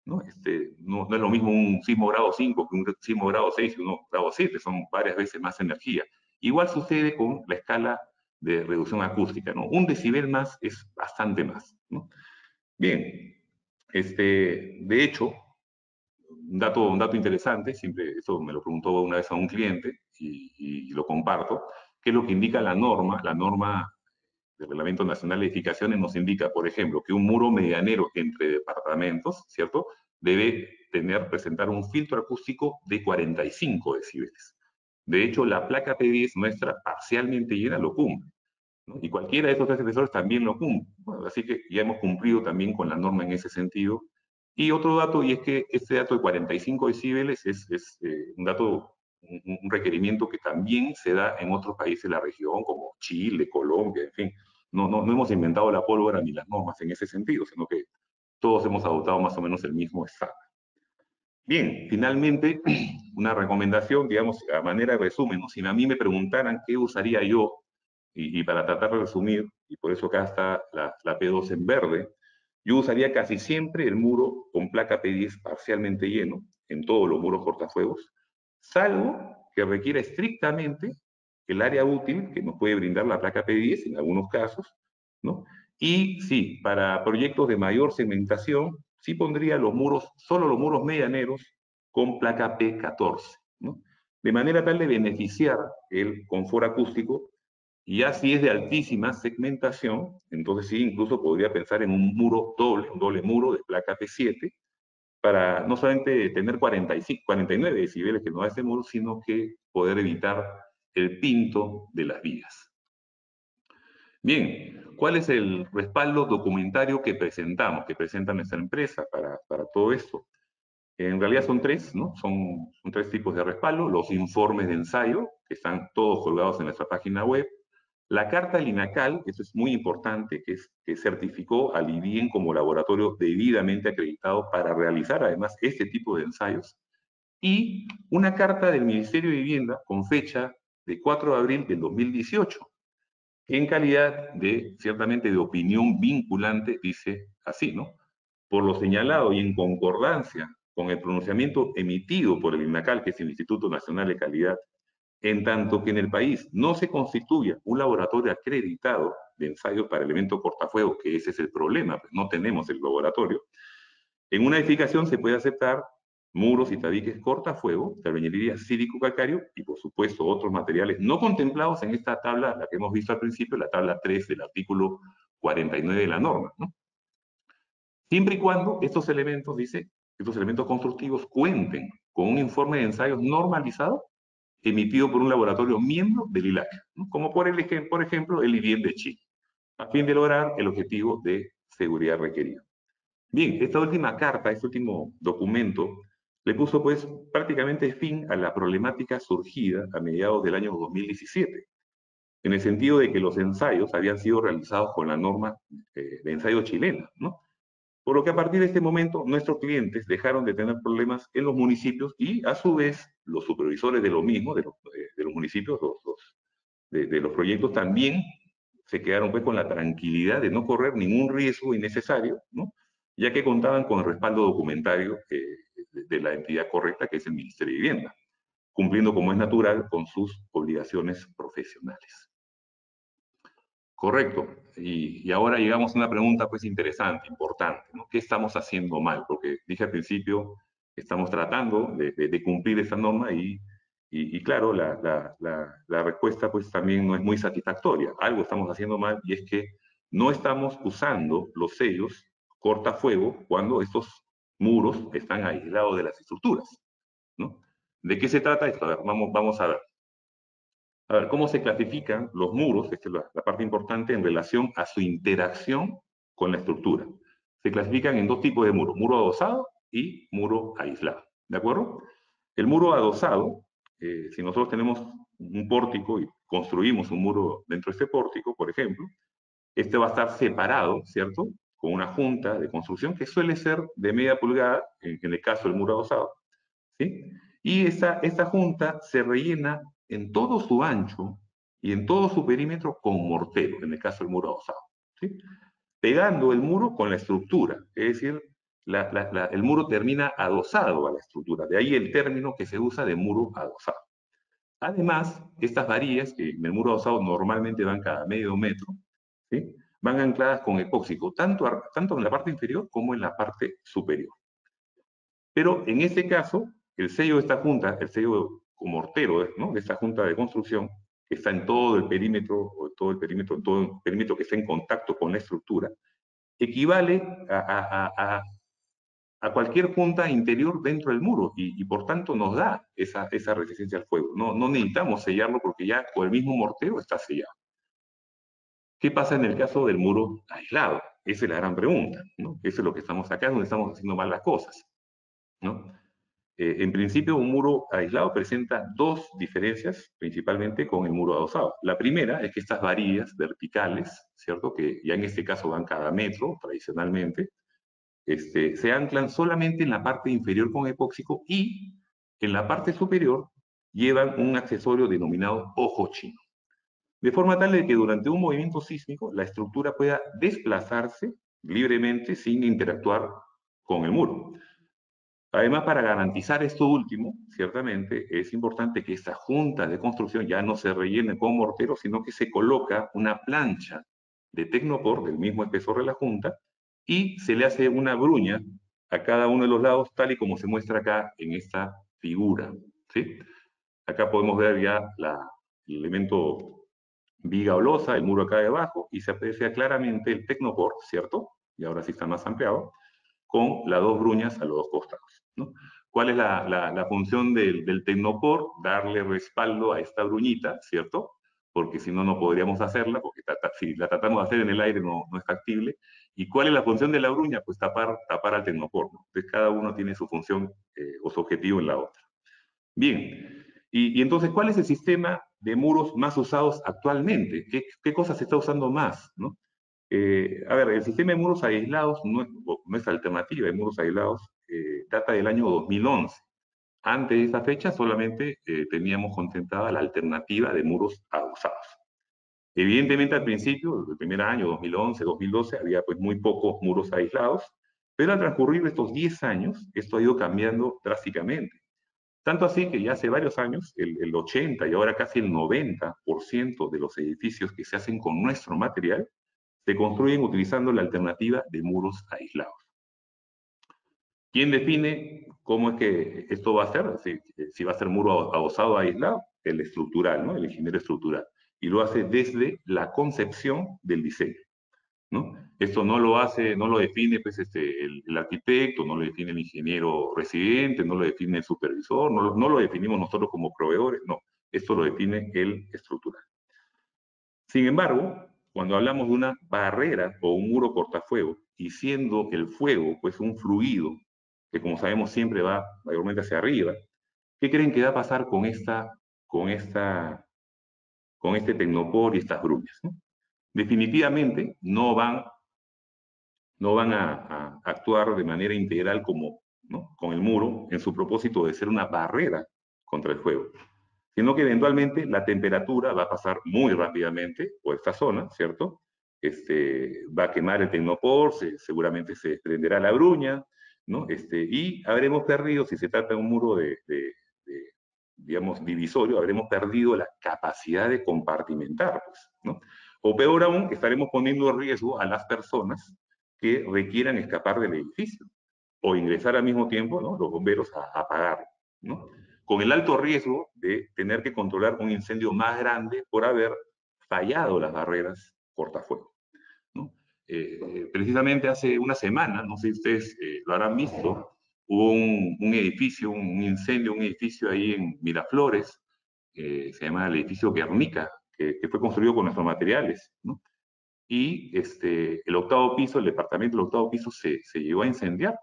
¿no? No es lo mismo un sismo grado 5 que un sismo grado 6 y uno grado 7, son varias veces más energía. Igual sucede con la escala de reducción acústica, ¿no? Un decibel más es bastante más, ¿no? Bien, de hecho, un dato interesante, siempre esto me lo preguntó una vez a un cliente y lo comparto, que es lo que indica la norma del Reglamento Nacional de Edificaciones nos indica, por ejemplo, que un muro medianero entre departamentos, ¿cierto?, debe presentar un filtro acústico de 45 decibeles. De hecho, la placa P10 nuestra parcialmente llena lo cumple, ¿no? Y cualquiera de estos tres sensores también lo cumple. Bueno, así que ya hemos cumplido también con la norma en ese sentido. Y otro dato, y es que este dato de 45 decibeles es un dato, un requerimiento que también se da en otros países de la región, como Chile, Colombia, en fin. No hemos inventado la pólvora ni las normas en ese sentido, sino que todos hemos adoptado más o menos el mismo estándar. Bien, finalmente, una recomendación, digamos, a manera de resumen, ¿no? Si a mí me preguntaran qué usaría yo, y para tratar de resumir, y por eso acá está la P2 en verde, yo usaría casi siempre el muro con placa P10 parcialmente lleno, en todos los muros cortafuegos, salvo que requiera estrictamente el área útil que nos puede brindar la placa P10 en algunos casos, ¿no? Y sí, para proyectos de mayor segmentación, sí pondría solo los muros medianeros con placa P14, ¿no? De manera tal de beneficiar el confort acústico. Y ya si es de altísima segmentación, entonces sí, incluso podría pensar en un doble muro de placa P7, para no solamente tener 45, 49 decibeles que no da ese muro, sino que poder evitar el pinto de las vigas. Bien, ¿cuál es el respaldo documentario que presenta nuestra empresa para todo esto? En realidad son tres, ¿no? Son tres tipos de respaldo: los informes de ensayo, que están todos colgados en nuestra página web; la carta del INACAL, eso es muy importante, que certificó al IDIEN como laboratorio debidamente acreditado para realizar además este tipo de ensayos; y una carta del Ministerio de Vivienda con fecha de 4 de abril del 2018, que en calidad ciertamente de opinión vinculante, dice así, ¿no? Por lo señalado y en concordancia con el pronunciamiento emitido por el INACAL, que es el Instituto Nacional de Calidad, en tanto que en el país no se constituya un laboratorio acreditado de ensayo para elementos cortafuegos, que ese es el problema, pues no tenemos el laboratorio, en una edificación se puede aceptar muros y tabiques cortafuego de albañilería cívico-calcáreo y, por supuesto, otros materiales no contemplados en esta tabla, la que hemos visto al principio, la tabla 3 del artículo 49 de la norma, ¿no? Siempre y cuando estos elementos, dice, estos elementos constructivos cuenten con un informe de ensayos normalizado emitido por un laboratorio miembro del ILAC, ¿no? Como por ejemplo el IBIEM de Chile, a fin de lograr el objetivo de seguridad requerido. Bien, esta última carta, este último documento, le puso pues prácticamente fin a la problemática surgida a mediados del año 2017, en el sentido de que los ensayos habían sido realizados con la norma de ensayo chilena, ¿no? Por lo que a partir de este momento nuestros clientes dejaron de tener problemas en los municipios y a su vez los supervisores de lo mismo, de los municipios, de los proyectos también se quedaron pues con la tranquilidad de no correr ningún riesgo innecesario, ¿no? Ya que contaban con el respaldo documentario de la entidad correcta, que es el Ministerio de Vivienda, cumpliendo como es natural con sus obligaciones profesionales. Correcto. Y ahora llegamos a una pregunta pues interesante, importante, ¿no? ¿Qué estamos haciendo mal? Porque dije al principio, estamos tratando de cumplir esa norma y claro, la respuesta pues también no es muy satisfactoria. Algo estamos haciendo mal y es que no estamos usando los sellos cortafuego cuando estos muros están aislados de las estructuras, ¿no? ¿De qué se trata esto? A ver, vamos a ver. A ver, ¿cómo se clasifican los muros? Esta es la parte importante en relación a su interacción con la estructura. Se clasifican en dos tipos de muros, muro adosado y muro aislado, ¿de acuerdo? El muro adosado, si nosotros tenemos un pórtico y construimos un muro dentro de este pórtico, por ejemplo, este va a estar separado, ¿cierto? Con una junta de construcción que suele ser de media pulgada, en el caso del muro adosado, ¿sí? Y esta junta se rellena en todo su ancho y en todo su perímetro con mortero, en el caso del muro adosado, ¿sí? Pegando el muro con la estructura, es decir, el muro termina adosado a la estructura, de ahí el término que se usa de muro adosado. Además, estas varillas, que en el muro adosado normalmente van cada medio metro, ¿sí? Van ancladas con epóxico, tanto en la parte inferior como en la parte superior. Pero en este caso, el sello de esta junta, el sello mortero, ¿no?, de esta junta de construcción, que está en todo el perímetro, todo el perímetro que está en contacto con la estructura, equivale a cualquier junta interior dentro del muro y por tanto nos da esa resistencia al fuego. No necesitamos sellarlo porque ya con el mismo mortero está sellado. ¿Qué pasa en el caso del muro aislado? Esa es la gran pregunta, ¿no? Eso es lo que estamos acá, es donde estamos haciendo mal las cosas, ¿no? En principio, un muro aislado presenta dos diferencias, principalmente con el muro adosado. La primera es que estas varillas verticales, ¿cierto?, que ya en este caso van cada metro, tradicionalmente, se anclan solamente en la parte inferior con epóxico y en la parte superior llevan un accesorio denominado ojo chino. De forma tal de que durante un movimiento sísmico la estructura pueda desplazarse libremente sin interactuar con el muro. Además, para garantizar esto último, ciertamente, es importante que esta junta de construcción ya no se rellene con mortero, sino que se coloca una plancha de Tecnopor del mismo espesor de la junta y se le hace una bruña a cada uno de los lados, tal y como se muestra acá en esta figura, ¿sí? Acá podemos ver ya el elemento viga o losa, el muro acá debajo, y se aprecia claramente el Tecnopor, ¿cierto? Y ahora sí está más ampliado, con las dos bruñas a los dos costados, ¿no? ¿Cuál es la función del Tecnopor? Darle respaldo a esta bruñita, ¿cierto? Porque si no, no podríamos hacerla, porque si la tratamos de hacer en el aire no es factible. ¿Y cuál es la función de la bruña? Pues tapar al Tecnopor, ¿no? Entonces cada uno tiene su función o su objetivo en la otra. Bien, y entonces, ¿cuál es el sistema de muros más usados actualmente? ¿Qué cosa se está usando más, ¿no? A ver, el sistema de muros aislados no es alternativa de muros aislados, data del año 2011. Antes de esta fecha solamente teníamos contemplada la alternativa de muros adosados. Evidentemente al principio, el primer año, 2011, 2012, había pues muy pocos muros aislados, pero al transcurrir estos 10 años, esto ha ido cambiando drásticamente. Tanto así que ya hace varios años, el 80 y ahora casi el 90% de los edificios que se hacen con nuestro material se construyen utilizando la alternativa de muros aislados. ¿Quién define cómo es que esto va a ser? Si va a ser muro adosado, aislado, el estructural, ¿no? El ingeniero estructural. Y lo hace desde la concepción del diseño, ¿no? Esto no lo hace, no lo define pues, el arquitecto, no lo define el ingeniero residente, no lo define el supervisor, no lo definimos nosotros como proveedores, no. Esto lo define el estructural. Sin embargo, cuando hablamos de una barrera o un muro cortafuego, y siendo el fuego pues un fluido que como sabemos siempre va mayormente hacia arriba, ¿qué creen que va a pasar con este tecnopor y estas gruñas, ¿no? Definitivamente no van a actuar de manera integral como, ¿no?, con el muro en su propósito de ser una barrera contra el fuego, sino que eventualmente la temperatura va a pasar muy rápidamente por esta zona, ¿cierto? Va a quemar el tecnopor, seguramente se desprenderá la bruña, ¿no? Y habremos perdido, si se trata de un muro digamos, divisorio, habremos perdido la capacidad de compartimentar, pues, ¿no? O peor aún, estaremos poniendo en riesgo a las personas que requieran escapar del edificio o ingresar al mismo tiempo, ¿no?, los bomberos a apagarlo, ¿no? Con el alto riesgo de tener que controlar un incendio más grande por haber fallado las barreras cortafuego, ¿no? Precisamente hace una semana, no sé si ustedes lo habrán visto, hubo un edificio, un incendio, un edificio ahí en Miraflores, se llama el edificio Guernica, que fue construido con nuestros materiales, ¿no? Y el octavo piso, el departamento del octavo piso se llegó a incendiar.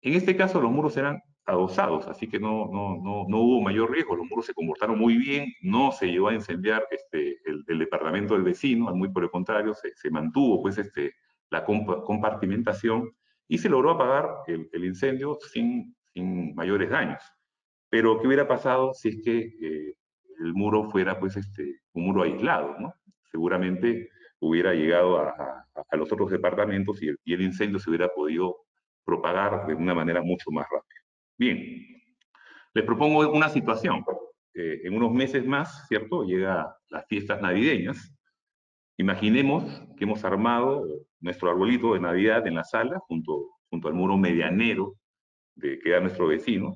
En este caso los muros eran adosados, así que no hubo mayor riesgo, los muros se comportaron muy bien, no se llegó a incendiar el departamento del vecino, muy por el contrario, se mantuvo pues la compartimentación y se logró apagar el incendio sin mayores daños. Pero ¿qué hubiera pasado si es que el muro fuera pues un muro aislado, ¿no? Seguramente hubiera llegado a los otros departamentos y el incendio se hubiera podido propagar de una manera mucho más rápida. Bien, les propongo una situación. En unos meses más, ¿cierto?, llega las fiestas navideñas. Imaginemos que hemos armado nuestro arbolito de Navidad en la sala, junto al muro medianero que da nuestro vecino.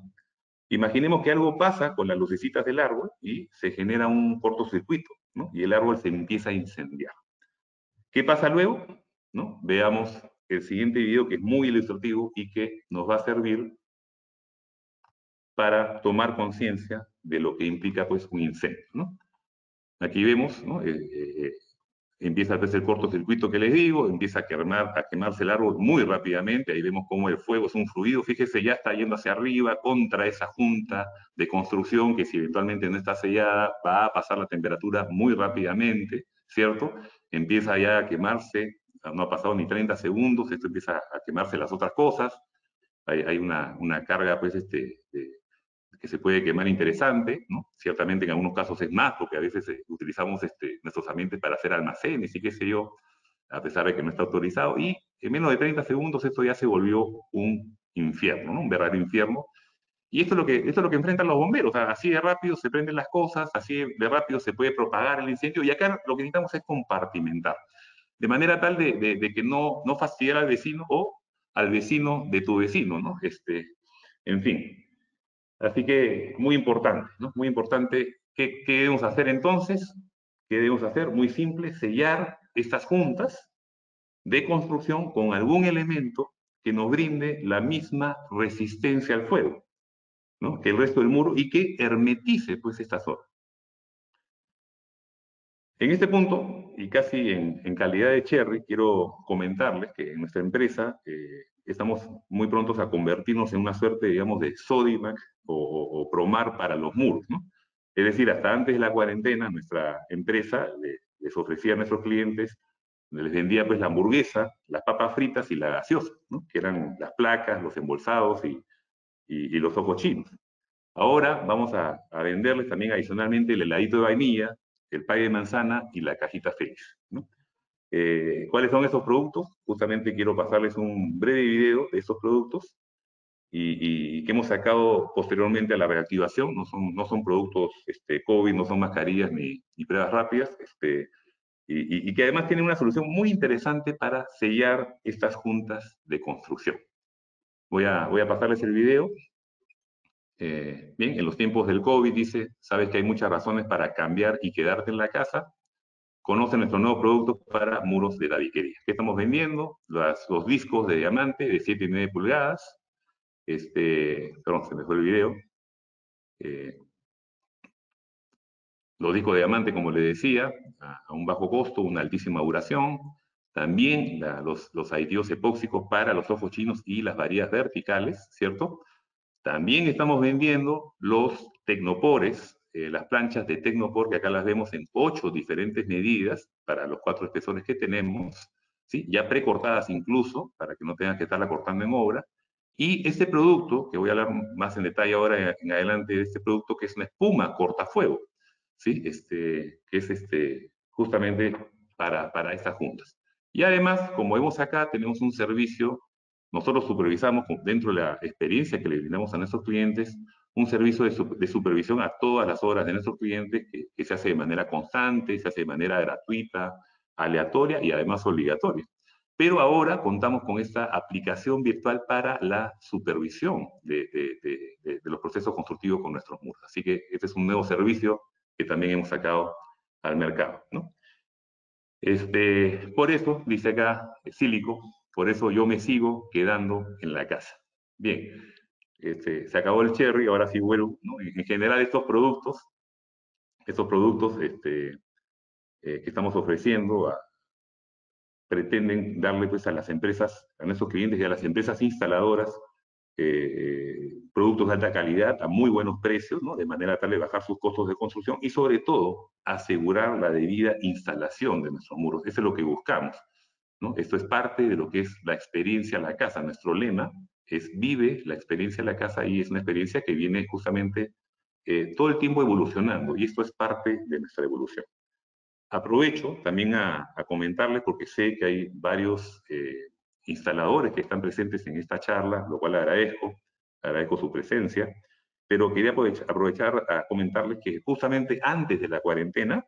Imaginemos que algo pasa con las lucecitas del árbol y se genera un cortocircuito, ¿no? Y el árbol se empieza a incendiar. ¿Qué pasa luego? ¿No? Veamos el siguiente video, que es muy ilustrativo y que nos va a servir para tomar conciencia de lo que implica pues un incendio, ¿no? Aquí vemos, ¿no?, empieza a hacerse el cortocircuito que les digo, empieza a quemarse el árbol muy rápidamente, ahí vemos cómo el fuego es un fluido, fíjese, ya está yendo hacia arriba contra esa junta de construcción que si eventualmente no está sellada va a pasar la temperatura muy rápidamente, ¿cierto? Empieza ya a quemarse, no ha pasado ni 30 segundos, esto empieza a quemarse las otras cosas, hay una carga pues que se puede quemar interesante, ¿no? Ciertamente en algunos casos es más, porque a veces utilizamos nuestros ambientes para hacer almacenes y qué sé yo, a pesar de que no está autorizado, y en menos de 30 segundos esto ya se volvió un infierno, ¿no?, un verdadero infierno. Y esto es lo que enfrentan los bomberos, o sea, así de rápido se prenden las cosas, así de rápido se puede propagar el incendio, y acá lo que necesitamos es compartimentar, de manera tal de que no fastidiar al vecino o al vecino de tu vecino, ¿no? En fin. Así que muy importante, ¿no? Muy importante. ¿Qué debemos hacer entonces? ¿Qué debemos hacer? Muy simple, sellar estas juntas de construcción con algún elemento que nos brinde la misma resistencia al fuego, ¿no?, que el resto del muro y que hermetice pues esta zona. En este punto, y casi en calidad de cherry, quiero comentarles que en nuestra empresa estamos muy prontos a convertirnos en una suerte, digamos, de Sodimac o Promar para los muros, ¿no? Es decir, hasta antes de la cuarentena, nuestra empresa les ofrecía a nuestros clientes, les vendía pues la hamburguesa, las papas fritas y la gaseosa, ¿no?, que eran las placas, los embolsados y los ojos chinos. Ahora vamos a venderles también adicionalmente el heladito de vainilla, el pay de manzana y la cajita feliz, ¿no? ¿Cuáles son esos productos? Justamente quiero pasarles un breve video de esos productos y que hemos sacado posteriormente a la reactivación. No son productos COVID, no son mascarillas ni pruebas rápidas, y que además tienen una solución muy interesante para sellar estas juntas de construcción. Voy a pasarles el video. Bien, en los tiempos del COVID dice, sabes que hay muchas razones para cambiar y quedarte en la casa. Conoce nuestro nuevo producto para muros de tabiquería. ¿Qué estamos vendiendo? Los discos de diamante de 7 y 9 pulgadas. Perdón, se me fue el video. Los discos de diamante, como les decía, a un bajo costo, una altísima duración. También los aditivos epóxicos para los ojos chinos y las varillas verticales, ¿cierto? También estamos vendiendo los tecnopores, las planchas de tecnopor, que acá las vemos en 8 diferentes medidas para los 4 espesores que tenemos, ¿sí? Ya precortadas incluso, para que no tengan que estarla cortando en obra. Y este producto, que voy a hablar más en detalle ahora en adelante de este producto, que es una espuma cortafuego, ¿sí? Que es justamente para estas juntas. Y además, como vemos acá, tenemos un servicio. Nosotros supervisamos, dentro de la experiencia que le brindamos a nuestros clientes, un servicio de supervisión a todas las obras de nuestros clientes que se hace de manera constante, se hace de manera gratuita, aleatoria y además obligatoria. Pero ahora contamos con esta aplicación virtual para la supervisión de los procesos constructivos con nuestros muros. Así que este es un nuevo servicio que también hemos sacado al mercado, ¿no? Por eso, dice acá Sílico, por eso yo me sigo quedando en la casa. Bien, se acabó el cherry, ahora sí vuelvo, ¿no? En general estos productos que estamos ofreciendo pretenden darle pues a las empresas, a nuestros clientes y a las empresas instaladoras productos de alta calidad a muy buenos precios, ¿no? De manera tal de bajar sus costos de construcción y sobre todo asegurar la debida instalación de nuestros muros. Eso es lo que buscamos, ¿no? Esto es parte de lo que es la experiencia a la casa. Nuestro lema es vive la experiencia a la casa y es una experiencia que viene justamente todo el tiempo evolucionando y esto es parte de nuestra evolución. Aprovecho también a comentarles porque sé que hay varios instaladores que están presentes en esta charla, lo cual agradezco su presencia, pero quería aprovechar a comentarles que justamente antes de la cuarentena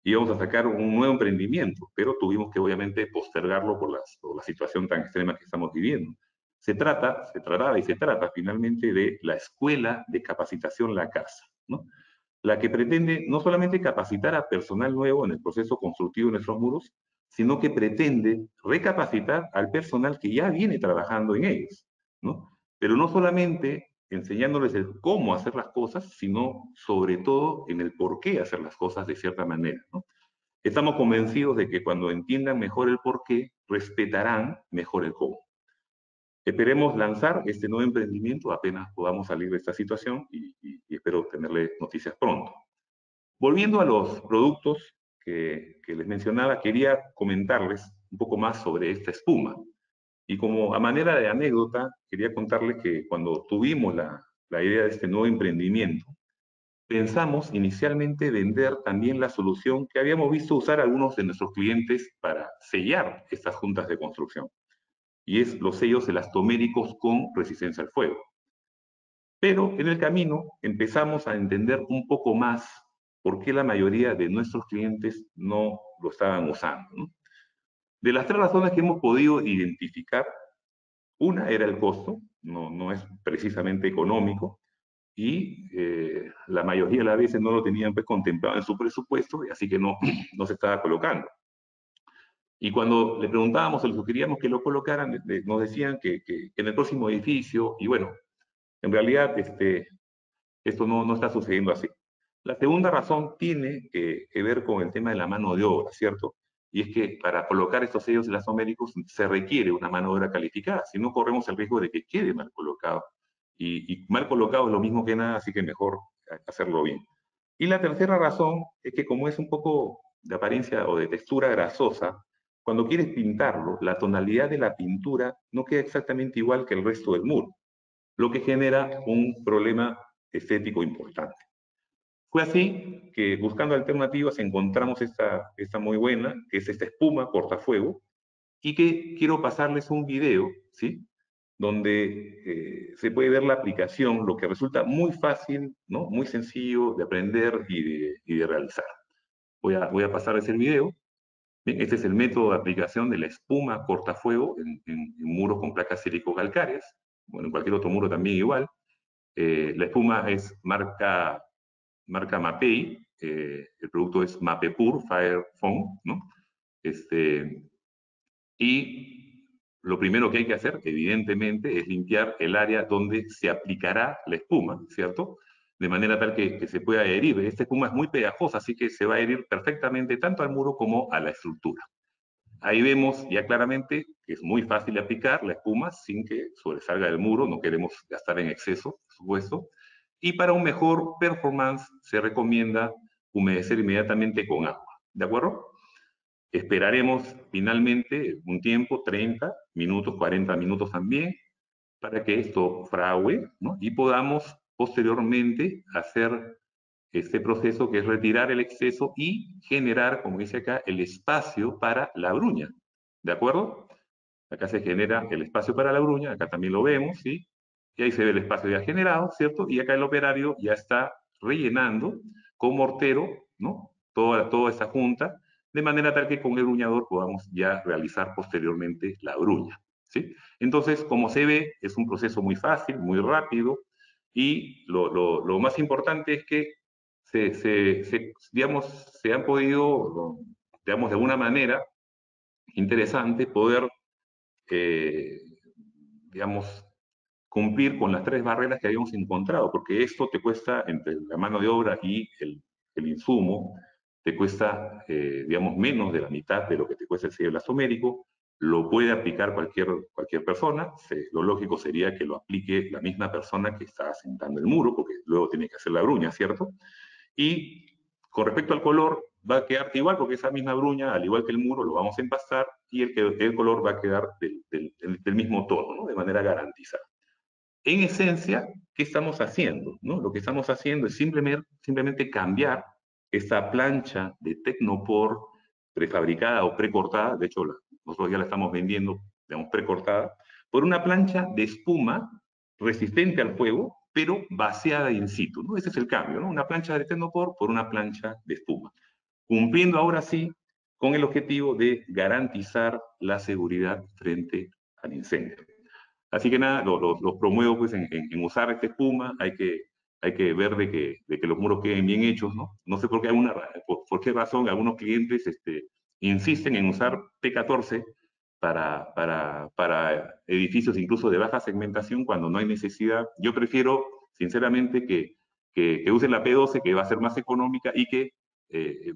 íbamos a sacar un nuevo emprendimiento, pero tuvimos que obviamente postergarlo por la situación tan extrema que estamos viviendo. Se trata finalmente de la Escuela de Capacitación La Casa, ¿no? La que pretende no solamente capacitar a personal nuevo en el proceso constructivo de nuestros muros, sino que pretende recapacitar al personal que ya viene trabajando en ellos, ¿no? Pero no solamente enseñándoles el cómo hacer las cosas, sino sobre todo en el por qué hacer las cosas de cierta manera, ¿no? Estamos convencidos de que cuando entiendan mejor el por qué, respetarán mejor el cómo. Esperemos lanzar este nuevo emprendimiento apenas podamos salir de esta situación y espero tenerles noticias pronto. Volviendo a los productos que les mencionaba, quería comentarles un poco más sobre esta espuma. Y como a manera de anécdota, quería contarles que cuando tuvimos la idea de este nuevo emprendimiento, pensamos inicialmente vender también la solución que habíamos visto usar algunos de nuestros clientes para sellar estas juntas de construcción. Y es los sellos elastoméricos con resistencia al fuego. Pero en el camino empezamos a entender un poco más por qué la mayoría de nuestros clientes no lo estaban usando, ¿no? De las 3 razones que hemos podido identificar, una era el costo, no es precisamente económico, y la mayoría de las veces no lo tenían pues, contemplado en su presupuesto, así que no se estaba colocando. Y cuando le preguntábamos o le sugeríamos que lo colocaran, nos decían que en el próximo edificio, y bueno, en realidad esto no está sucediendo así. La segunda razón tiene que ver con el tema de la mano de obra, ¿cierto? Y es que para colocar estos sellos elastoméricos se requiere una mano de obra calificada, si no corremos el riesgo de que quede mal colocado. Y mal colocado es lo mismo que nada, así que mejor hacerlo bien. Y la tercera razón es que como es un poco de apariencia o de textura grasosa, cuando quieres pintarlo, la tonalidad de la pintura no queda exactamente igual que el resto del muro, lo que genera un problema estético importante. Fue así que buscando alternativas encontramos esta muy buena, que es esta espuma cortafuego, y que quiero pasarles un video, ¿sí? Donde se puede ver la aplicación, lo que resulta muy fácil, ¿no? Muy sencillo de aprender y de realizar. Voy a pasarles el video. Bien, este es el método de aplicación de la espuma cortafuego en muros con placas sílico-calcáreas. Bueno, en cualquier otro muro también igual. La espuma es marca Mapei, el producto es Mapepur Fire Foam, ¿no? Y lo primero que hay que hacer, evidentemente, es limpiar el área donde se aplicará la espuma, ¿cierto? De manera tal que se pueda adherir. Esta espuma es muy pegajosa, así que se va a adherir perfectamente tanto al muro como a la estructura. Ahí vemos ya claramente que es muy fácil de aplicar la espuma sin que sobresalga del muro, no queremos gastar en exceso, por supuesto. Y para un mejor performance se recomienda humedecer inmediatamente con agua, ¿de acuerdo? Esperaremos finalmente un tiempo, 30 minutos, 40 minutos también, para que esto fragüe, ¿no? Y podamos posteriormente hacer este proceso que es retirar el exceso y generar, como dice acá, el espacio para la bruña, ¿de acuerdo? Acá se genera el espacio para la bruña, acá también lo vemos, ¿sí? Y ahí se ve el espacio ya generado, ¿cierto? Y acá el operario ya está rellenando con mortero, ¿no? Toda esta junta, de manera tal que con el bruñador podamos ya realizar posteriormente la bruña, ¿sí? Entonces, como se ve, es un proceso muy fácil, muy rápido, y lo más importante es que digamos, se han podido, digamos, de alguna manera interesante poder, digamos, cumplir con las 3 barreras que habíamos encontrado, porque esto te cuesta, entre la mano de obra y el insumo, te cuesta, digamos, menos de la mitad de lo que te cuesta el sello elastomérico, lo puede aplicar cualquier persona, lo lógico sería que lo aplique la misma persona que está asentando el muro, porque luego tiene que hacer la bruña, ¿cierto? Y con respecto al color, va a quedar igual, porque esa misma bruña, al igual que el muro, lo vamos a empastar y el color va a quedar del mismo tono, ¿no? De manera garantizada. En esencia, ¿qué estamos haciendo? ¿No? Lo que estamos haciendo es simplemente cambiar esta plancha de Tecnopor prefabricada o precortada, de hecho nosotros ya la estamos vendiendo, digamos, precortada, por una plancha de espuma resistente al fuego, pero vaciada in situ, ¿no? Ese es el cambio, ¿no? Una plancha de Tecnopor por una plancha de espuma. Cumpliendo ahora sí con el objetivo de garantizar la seguridad frente al incendio. Así que nada, los promuevo pues en usar esta espuma, hay que ver de que los muros queden bien hechos, ¿no? No sé por qué razón algunos clientes insisten en usar P14 para edificios incluso de baja segmentación cuando no hay necesidad. Yo prefiero, sinceramente, que usen la P12, que va a ser más económica, y que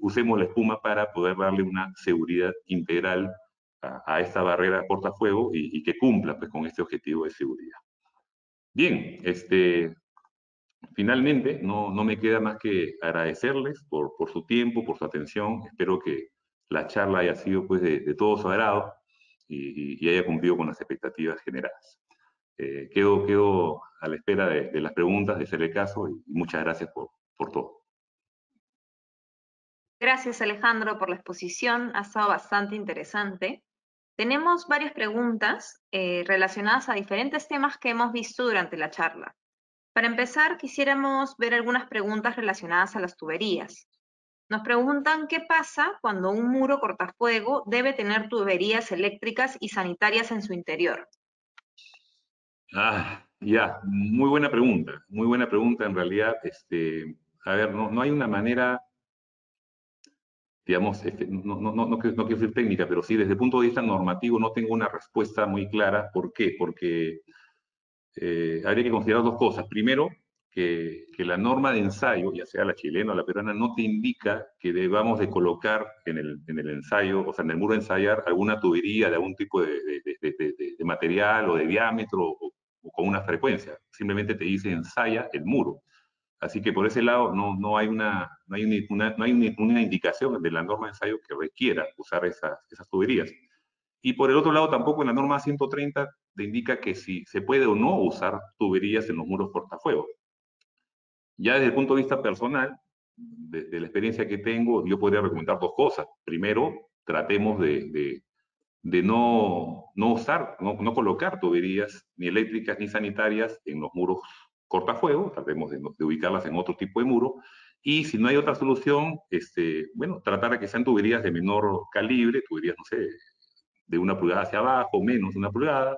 usemos la espuma para poder darle una seguridad integral a esta barrera cortafuego y que cumpla pues, con este objetivo de seguridad. Bien, finalmente no me queda más que agradecerles por su tiempo, por su atención. Espero que la charla haya sido pues, de todo su agrado y haya cumplido con las expectativas generadas. Quedo a la espera de las preguntas, de hacerle caso, y muchas gracias por todo. Gracias, Alejandro, por la exposición. Ha estado bastante interesante. Tenemos varias preguntas relacionadas a diferentes temas que hemos visto durante la charla. Para empezar, quisiéramos ver algunas preguntas relacionadas a las tuberías. Nos preguntan qué pasa cuando un muro cortafuego debe tener tuberías eléctricas y sanitarias en su interior. Ya, muy buena pregunta en realidad. A ver, no hay una manera, digamos, no quiero decir técnica, pero sí desde el punto de vista normativo no tengo una respuesta muy clara. ¿Por qué? Porque habría que considerar 2 cosas. Primero, que la norma de ensayo, ya sea la chilena o la peruana, no te indica que debamos de colocar en el ensayo, o sea, en el muro de ensayar, alguna tubería de algún tipo de material o de diámetro o con una frecuencia. Simplemente te dice ensaya el muro. Así que por ese lado no hay una indicación de la norma de ensayo que requiera usar esas tuberías. Y por el otro lado, tampoco en la norma 130 te indica que si se puede o no usar tuberías en los muros cortafuegos. Ya desde el punto de vista personal, de la experiencia que tengo, yo podría recomendar 2 cosas. Primero, tratemos de no colocar tuberías ni eléctricas ni sanitarias en los muros cortafuegos, tratemos de ubicarlas en otro tipo de muro. Y si no hay otra solución, bueno, tratar de que sean tuberías de menor calibre, tuberías, no sé, de 1 pulgada hacia abajo, menos de 1 pulgada.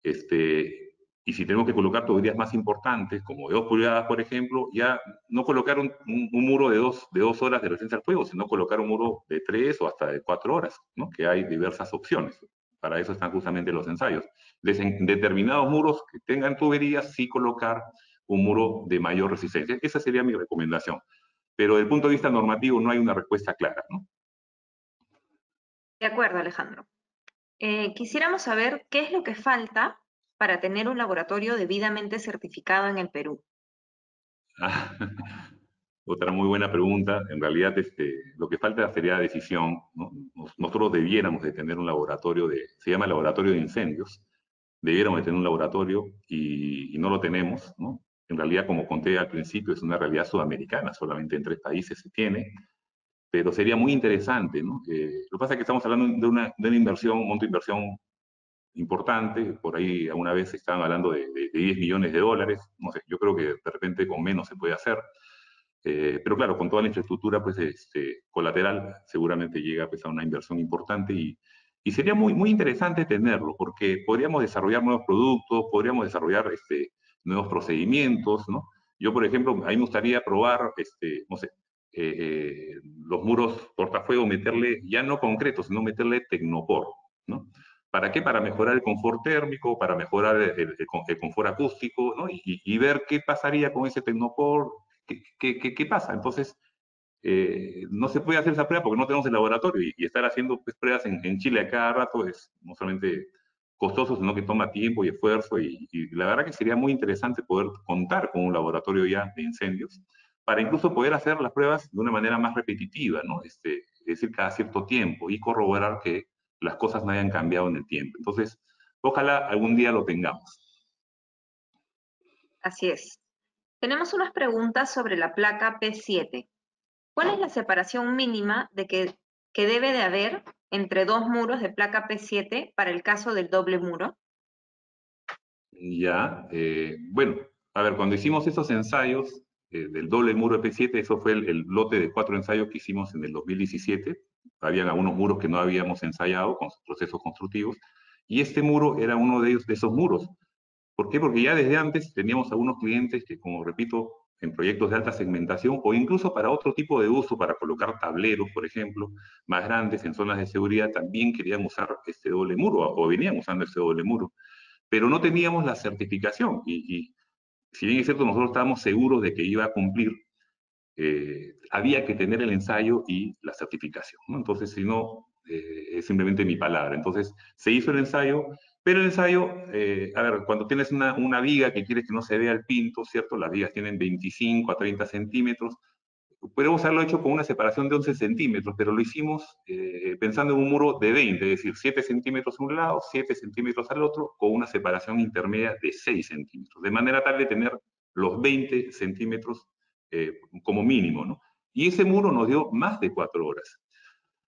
Y si tenemos que colocar tuberías más importantes, como de 2 pulgadas, por ejemplo, ya no colocar un muro de dos horas de resistencia al fuego, sino colocar un muro de 3 o hasta de 4 horas, ¿no? Que hay diversas opciones. Para eso están justamente los ensayos. En determinados muros que tengan tuberías, sí colocar un muro de mayor resistencia. Esa sería mi recomendación. Pero desde el punto de vista normativo no hay una respuesta clara, ¿no? De acuerdo, Alejandro. Quisiéramos saber qué es lo que falta para tener un laboratorio debidamente certificado en el Perú. Ah, otra muy buena pregunta. En realidad, lo que falta sería decisión, ¿no? Nosotros debiéramos de tener un laboratorio se llama laboratorio de incendios, debiéramos de tener un laboratorio y no lo tenemos, ¿no? En realidad, como conté al principio, es una realidad sudamericana, solamente en 3 países se tiene, pero sería muy interesante, ¿no? Lo que pasa es que estamos hablando de una inversión, un monto de inversión importante, por ahí alguna vez estaban hablando de 10 millones de dólares, no sé, yo creo que de repente con menos se puede hacer, pero claro, con toda la infraestructura pues, colateral seguramente llega pues, a una inversión importante y sería muy, muy interesante tenerlo, porque podríamos desarrollar nuevos productos, podríamos desarrollar nuevos procedimientos, ¿no? Yo, por ejemplo, a mí me gustaría probar, no sé, los muros portafuego, meterle, ya no concreto, sino meterle tecnopor, ¿no? ¿Para qué? Para mejorar el confort térmico, para mejorar el confort acústico, ¿no? Y ver qué pasaría con ese tecnopor, qué pasa. Entonces, no se puede hacer esa prueba porque no tenemos el laboratorio y estar haciendo pues, pruebas en Chile a cada rato es no solamente costoso, sino que toma tiempo y esfuerzo y la verdad que sería muy interesante poder contar con un laboratorio ya de incendios para incluso poder hacer las pruebas de una manera más repetitiva, ¿no? Es decir, cada cierto tiempo y corroborar que las cosas no hayan cambiado en el tiempo. Entonces, ojalá algún día lo tengamos. Así es. Tenemos unas preguntas sobre la placa P7. ¿Cuál es la separación mínima que debe de haber entre dos muros de placa P7 para el caso del doble muro? Ya, bueno, a ver, cuando hicimos esos ensayos del doble muro de P7, eso fue el lote de 4 ensayos que hicimos en el 2017. Habían algunos muros que no habíamos ensayado con sus procesos constructivos, y este muro era uno de ellos, de esos muros. ¿Por qué? Porque ya desde antes teníamos algunos clientes que, como repito, en proyectos de alta segmentación o incluso para otro tipo de uso, para colocar tableros, por ejemplo, más grandes en zonas de seguridad, también querían usar este doble muro o venían usando este doble muro, pero no teníamos la certificación y si bien es cierto, nosotros estábamos seguros de que iba a cumplir, había que tener el ensayo y la certificación, ¿no? Entonces, si no, es simplemente mi palabra. Entonces, se hizo el ensayo, pero el ensayo, a ver, cuando tienes una viga que quieres que no se vea el pinto, ¿cierto? Las vigas tienen 25 a 30 centímetros, podemos haberlo hecho con una separación de 11 centímetros, pero lo hicimos pensando en un muro de 20, es decir, 7 centímetros a un lado, 7 centímetros al otro, con una separación intermedia de 6 centímetros, de manera tal de tener los 20 centímetros como mínimo, ¿no? Y ese muro nos dio más de 4 horas.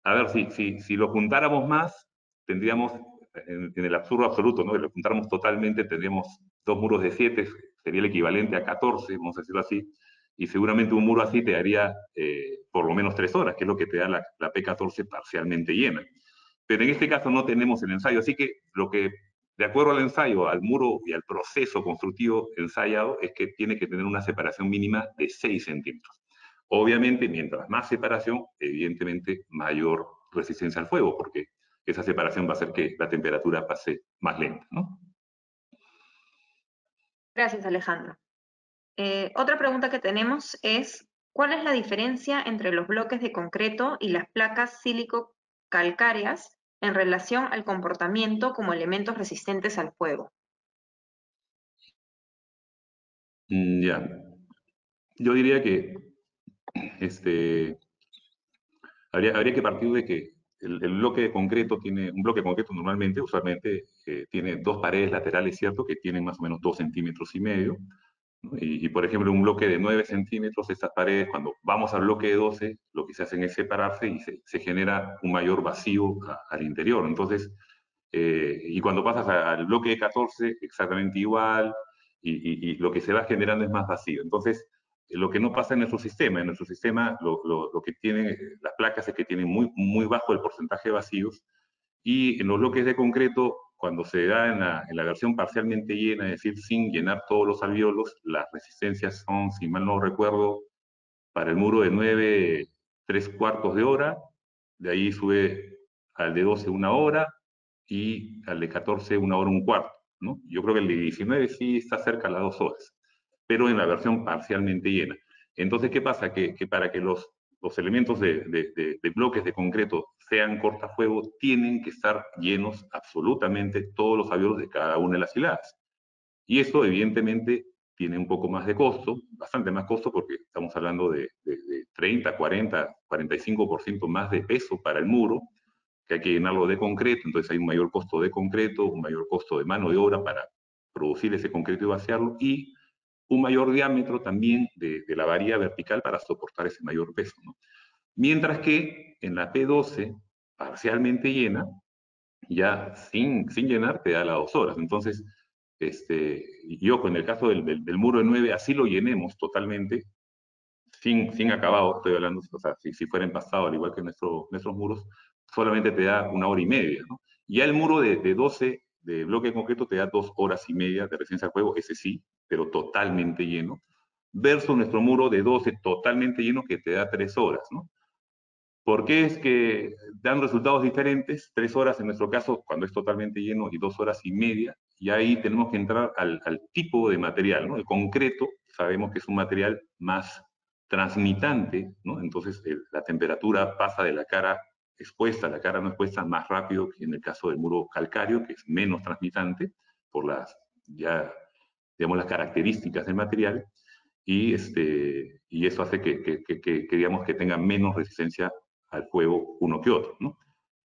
A ver, si lo juntáramos más, tendríamos, en el absurdo absoluto, ¿no? Si lo juntáramos totalmente, tendríamos 2 muros de 7, sería el equivalente a 14, vamos a decirlo así, y seguramente un muro así te daría por lo menos 3 horas, que es lo que te da la P14 parcialmente llena. Pero en este caso no tenemos el ensayo, así que de acuerdo al ensayo, al muro y al proceso constructivo ensayado, es que tiene que tener una separación mínima de 6 centímetros. Obviamente, mientras más separación, evidentemente mayor resistencia al fuego, porque esa separación va a hacer que la temperatura pase más lenta, ¿no? Gracias, Alejandro. Otra pregunta que tenemos es, ¿cuál es la diferencia entre los bloques de concreto y las placas sílico-calcáreas en relación al comportamiento como elementos resistentes al fuego? Ya. Yo diría que habría que partir de que el bloque de concreto un bloque de concreto normalmente, usualmente, tiene 2 paredes laterales, ¿cierto? Que tienen más o menos 2,5 centímetros, ¿no? Por ejemplo, un bloque de 9 centímetros, estas paredes, cuando vamos al bloque de 12, lo que se hacen es separarse y se genera un mayor vacío al interior. Entonces, y cuando pasas al bloque de 14, exactamente igual, y lo que se va generando es más vacío. Entonces, lo que no pasa en nuestro sistema. En nuestro sistema lo que tienen las placas es que tienen muy bajo el porcentaje de vacíos, y en los bloques de concreto, cuando se da en la versión parcialmente llena, es decir, sin llenar todos los alvéolos, las resistencias son, si mal no recuerdo, para el muro de 9, 3/4 de hora, de ahí sube al de 12 una hora, y al de 14 una hora un cuarto, ¿no? Yo creo que el de 19 sí está cerca a las 2 horas, pero en la versión parcialmente llena. Entonces, ¿qué pasa? Que para que los elementos de bloques de concreto sean cortafuego, tienen que estar llenos absolutamente todos los alvéolos de cada una de las hiladas. Y eso, evidentemente, tiene un poco más de costo, bastante más costo, porque estamos hablando de 30, 40, 45% más de peso para el muro, que hay que llenarlo de concreto. Entonces hay un mayor costo de concreto, un mayor costo de mano de obra para producir ese concreto y vaciarlo, y un mayor diámetro también de la varilla vertical para soportar ese mayor peso, ¿no? Mientras que en la P12, parcialmente llena, ya sin llenar, te da las 2 horas. Entonces, yo con el caso del muro de 9, así lo llenemos totalmente, sin acabado, estoy hablando, o sea, si fuera empastado, al igual que nuestros muros, solamente te da 1 hora y media, ¿no? Ya el muro de 12, de bloque de concreto, te da 2 horas y media de resistencia al fuego, ese sí, pero totalmente lleno, versus nuestro muro de 12 totalmente lleno, que te da 3 horas, ¿no? ¿Por qué es que dan resultados diferentes? 3 horas en nuestro caso, cuando es totalmente lleno, y 2 horas y media, y ahí tenemos que entrar al tipo de material, ¿no? El concreto, sabemos que es un material más transmitante, ¿no? Entonces la temperatura pasa de la cara expuesta a la cara no expuesta más rápido que en el caso del muro calcáreo, que es menos transmitante por ya, digamos, las características del material, y eso hace que digamos, que tenga menos resistencia al fuego uno que otro, ¿no?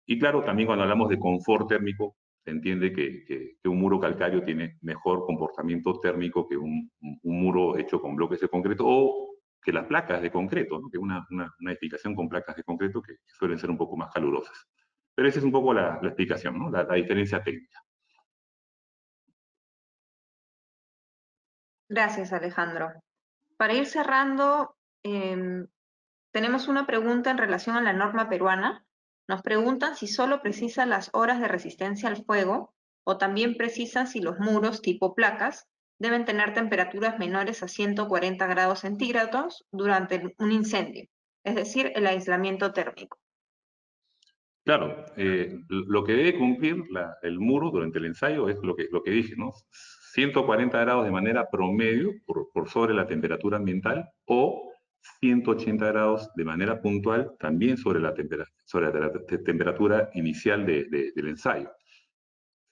Y claro, también cuando hablamos de confort térmico, se entiende que un muro calcáreo tiene mejor comportamiento térmico que un muro hecho con bloques de concreto, o que las placas de concreto, ¿no? Que una edificación con placas de concreto que suelen ser un poco más calurosas. Pero esa es un poco la explicación, ¿no? La diferencia técnica. Gracias, Alejandro. Para ir cerrando, tenemos una pregunta en relación a la norma peruana. Nos preguntan si solo precisa las horas de resistencia al fuego, o también precisa si los muros tipo placas deben tener temperaturas menores a 140 grados centígrados durante un incendio, es decir, el aislamiento térmico. Claro, lo que debe cumplir el muro durante el ensayo es lo que dije, ¿no? 140 grados de manera promedio por sobre la temperatura ambiental, o 180 grados de manera puntual también sobre la temperatura inicial del ensayo.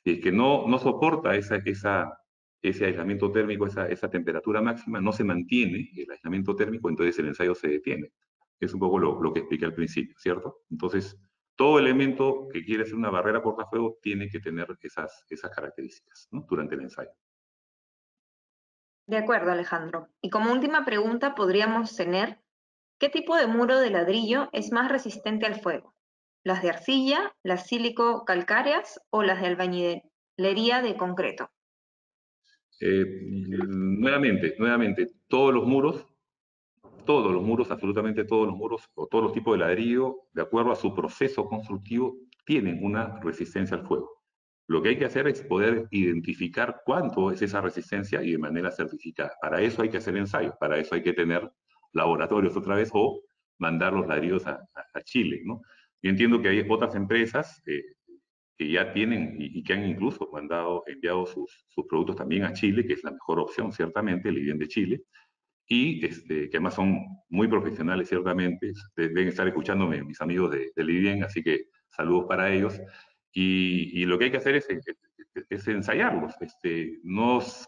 Si es que no soporta ese aislamiento térmico, esa temperatura máxima, no se mantiene el aislamiento térmico, entonces el ensayo se detiene. Es un poco lo que expliqué al principio, ¿cierto? Entonces, todo elemento que quiere ser una barrera cortafuego tiene que tener esas características, ¿no? Durante el ensayo. De acuerdo, Alejandro. Y como última pregunta podríamos tener, ¿qué tipo de muro de ladrillo es más resistente al fuego? ¿Las de arcilla, las sílico-calcáreas o las de albañilería de concreto? Nuevamente, absolutamente todos los muros, o todos los tipos de ladrillo, de acuerdo a su proceso constructivo, tienen una resistencia al fuego. Lo que hay que hacer es poder identificar cuánto es esa resistencia, y de manera certificada. Para eso hay que hacer ensayos, para eso hay que tener laboratorios otra vez, o mandar los ladrillos a Chile, ¿no? Yo entiendo que hay otras empresas que ya tienen y que han incluso enviado sus productos también a Chile, que es la mejor opción, ciertamente, el IDEN de Chile, y que además son muy profesionales, ciertamente. Deben estar escuchándome mis amigos del IDEN, así que saludos para ellos. Y lo que hay que hacer es ensayarlos. Que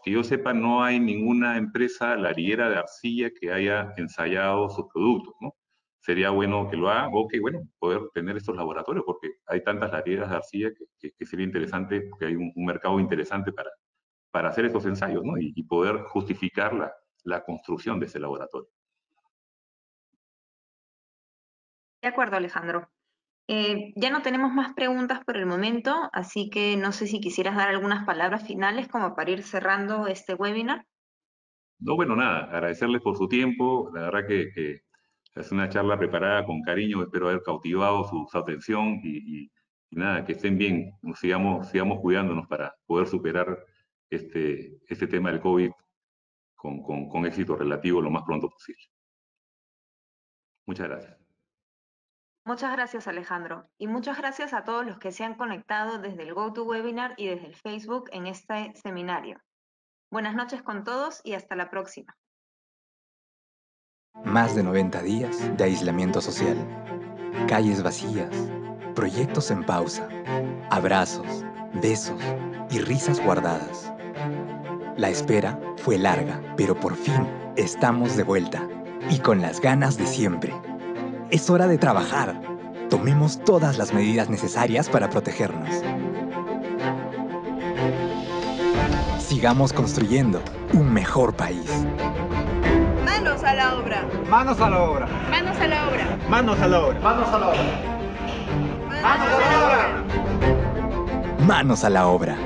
yo sepa, no hay ninguna empresa ladrillera de arcilla que haya ensayado sus productos, ¿no? Sería bueno que lo hagan, o que, bueno, poder tener estos laboratorios, porque hay tantas ladrilleras de arcilla que sería interesante, porque hay un mercado interesante para hacer estos ensayos, ¿no? Y poder justificar la construcción de ese laboratorio. De acuerdo, Alejandro. Ya no tenemos más preguntas por el momento, así que no sé si quisieras dar algunas palabras finales como para ir cerrando este webinar. No, bueno, nada, agradecerles por su tiempo. La verdad que es una charla preparada con cariño. Espero haber cautivado su atención y nada, que estén bien. Sigamos cuidándonos para poder superar este tema del COVID con éxito relativo lo más pronto posible. Muchas gracias. Muchas gracias, Alejandro. Y muchas gracias a todos los que se han conectado desde el GoToWebinar y desde el Facebook en este seminario. Buenas noches con todos y hasta la próxima. Más de 90 días de aislamiento social. Calles vacías, proyectos en pausa, abrazos, besos y risas guardadas. La espera fue larga, pero por fin estamos de vuelta y con las ganas de siempre. Es hora de trabajar. Tomemos todas las medidas necesarias para protegernos. Sigamos construyendo un mejor país. Manos a la obra. Manos a la obra. Manos a la obra. Manos a la obra. Manos a la obra. Manos a la obra. Manos a la obra.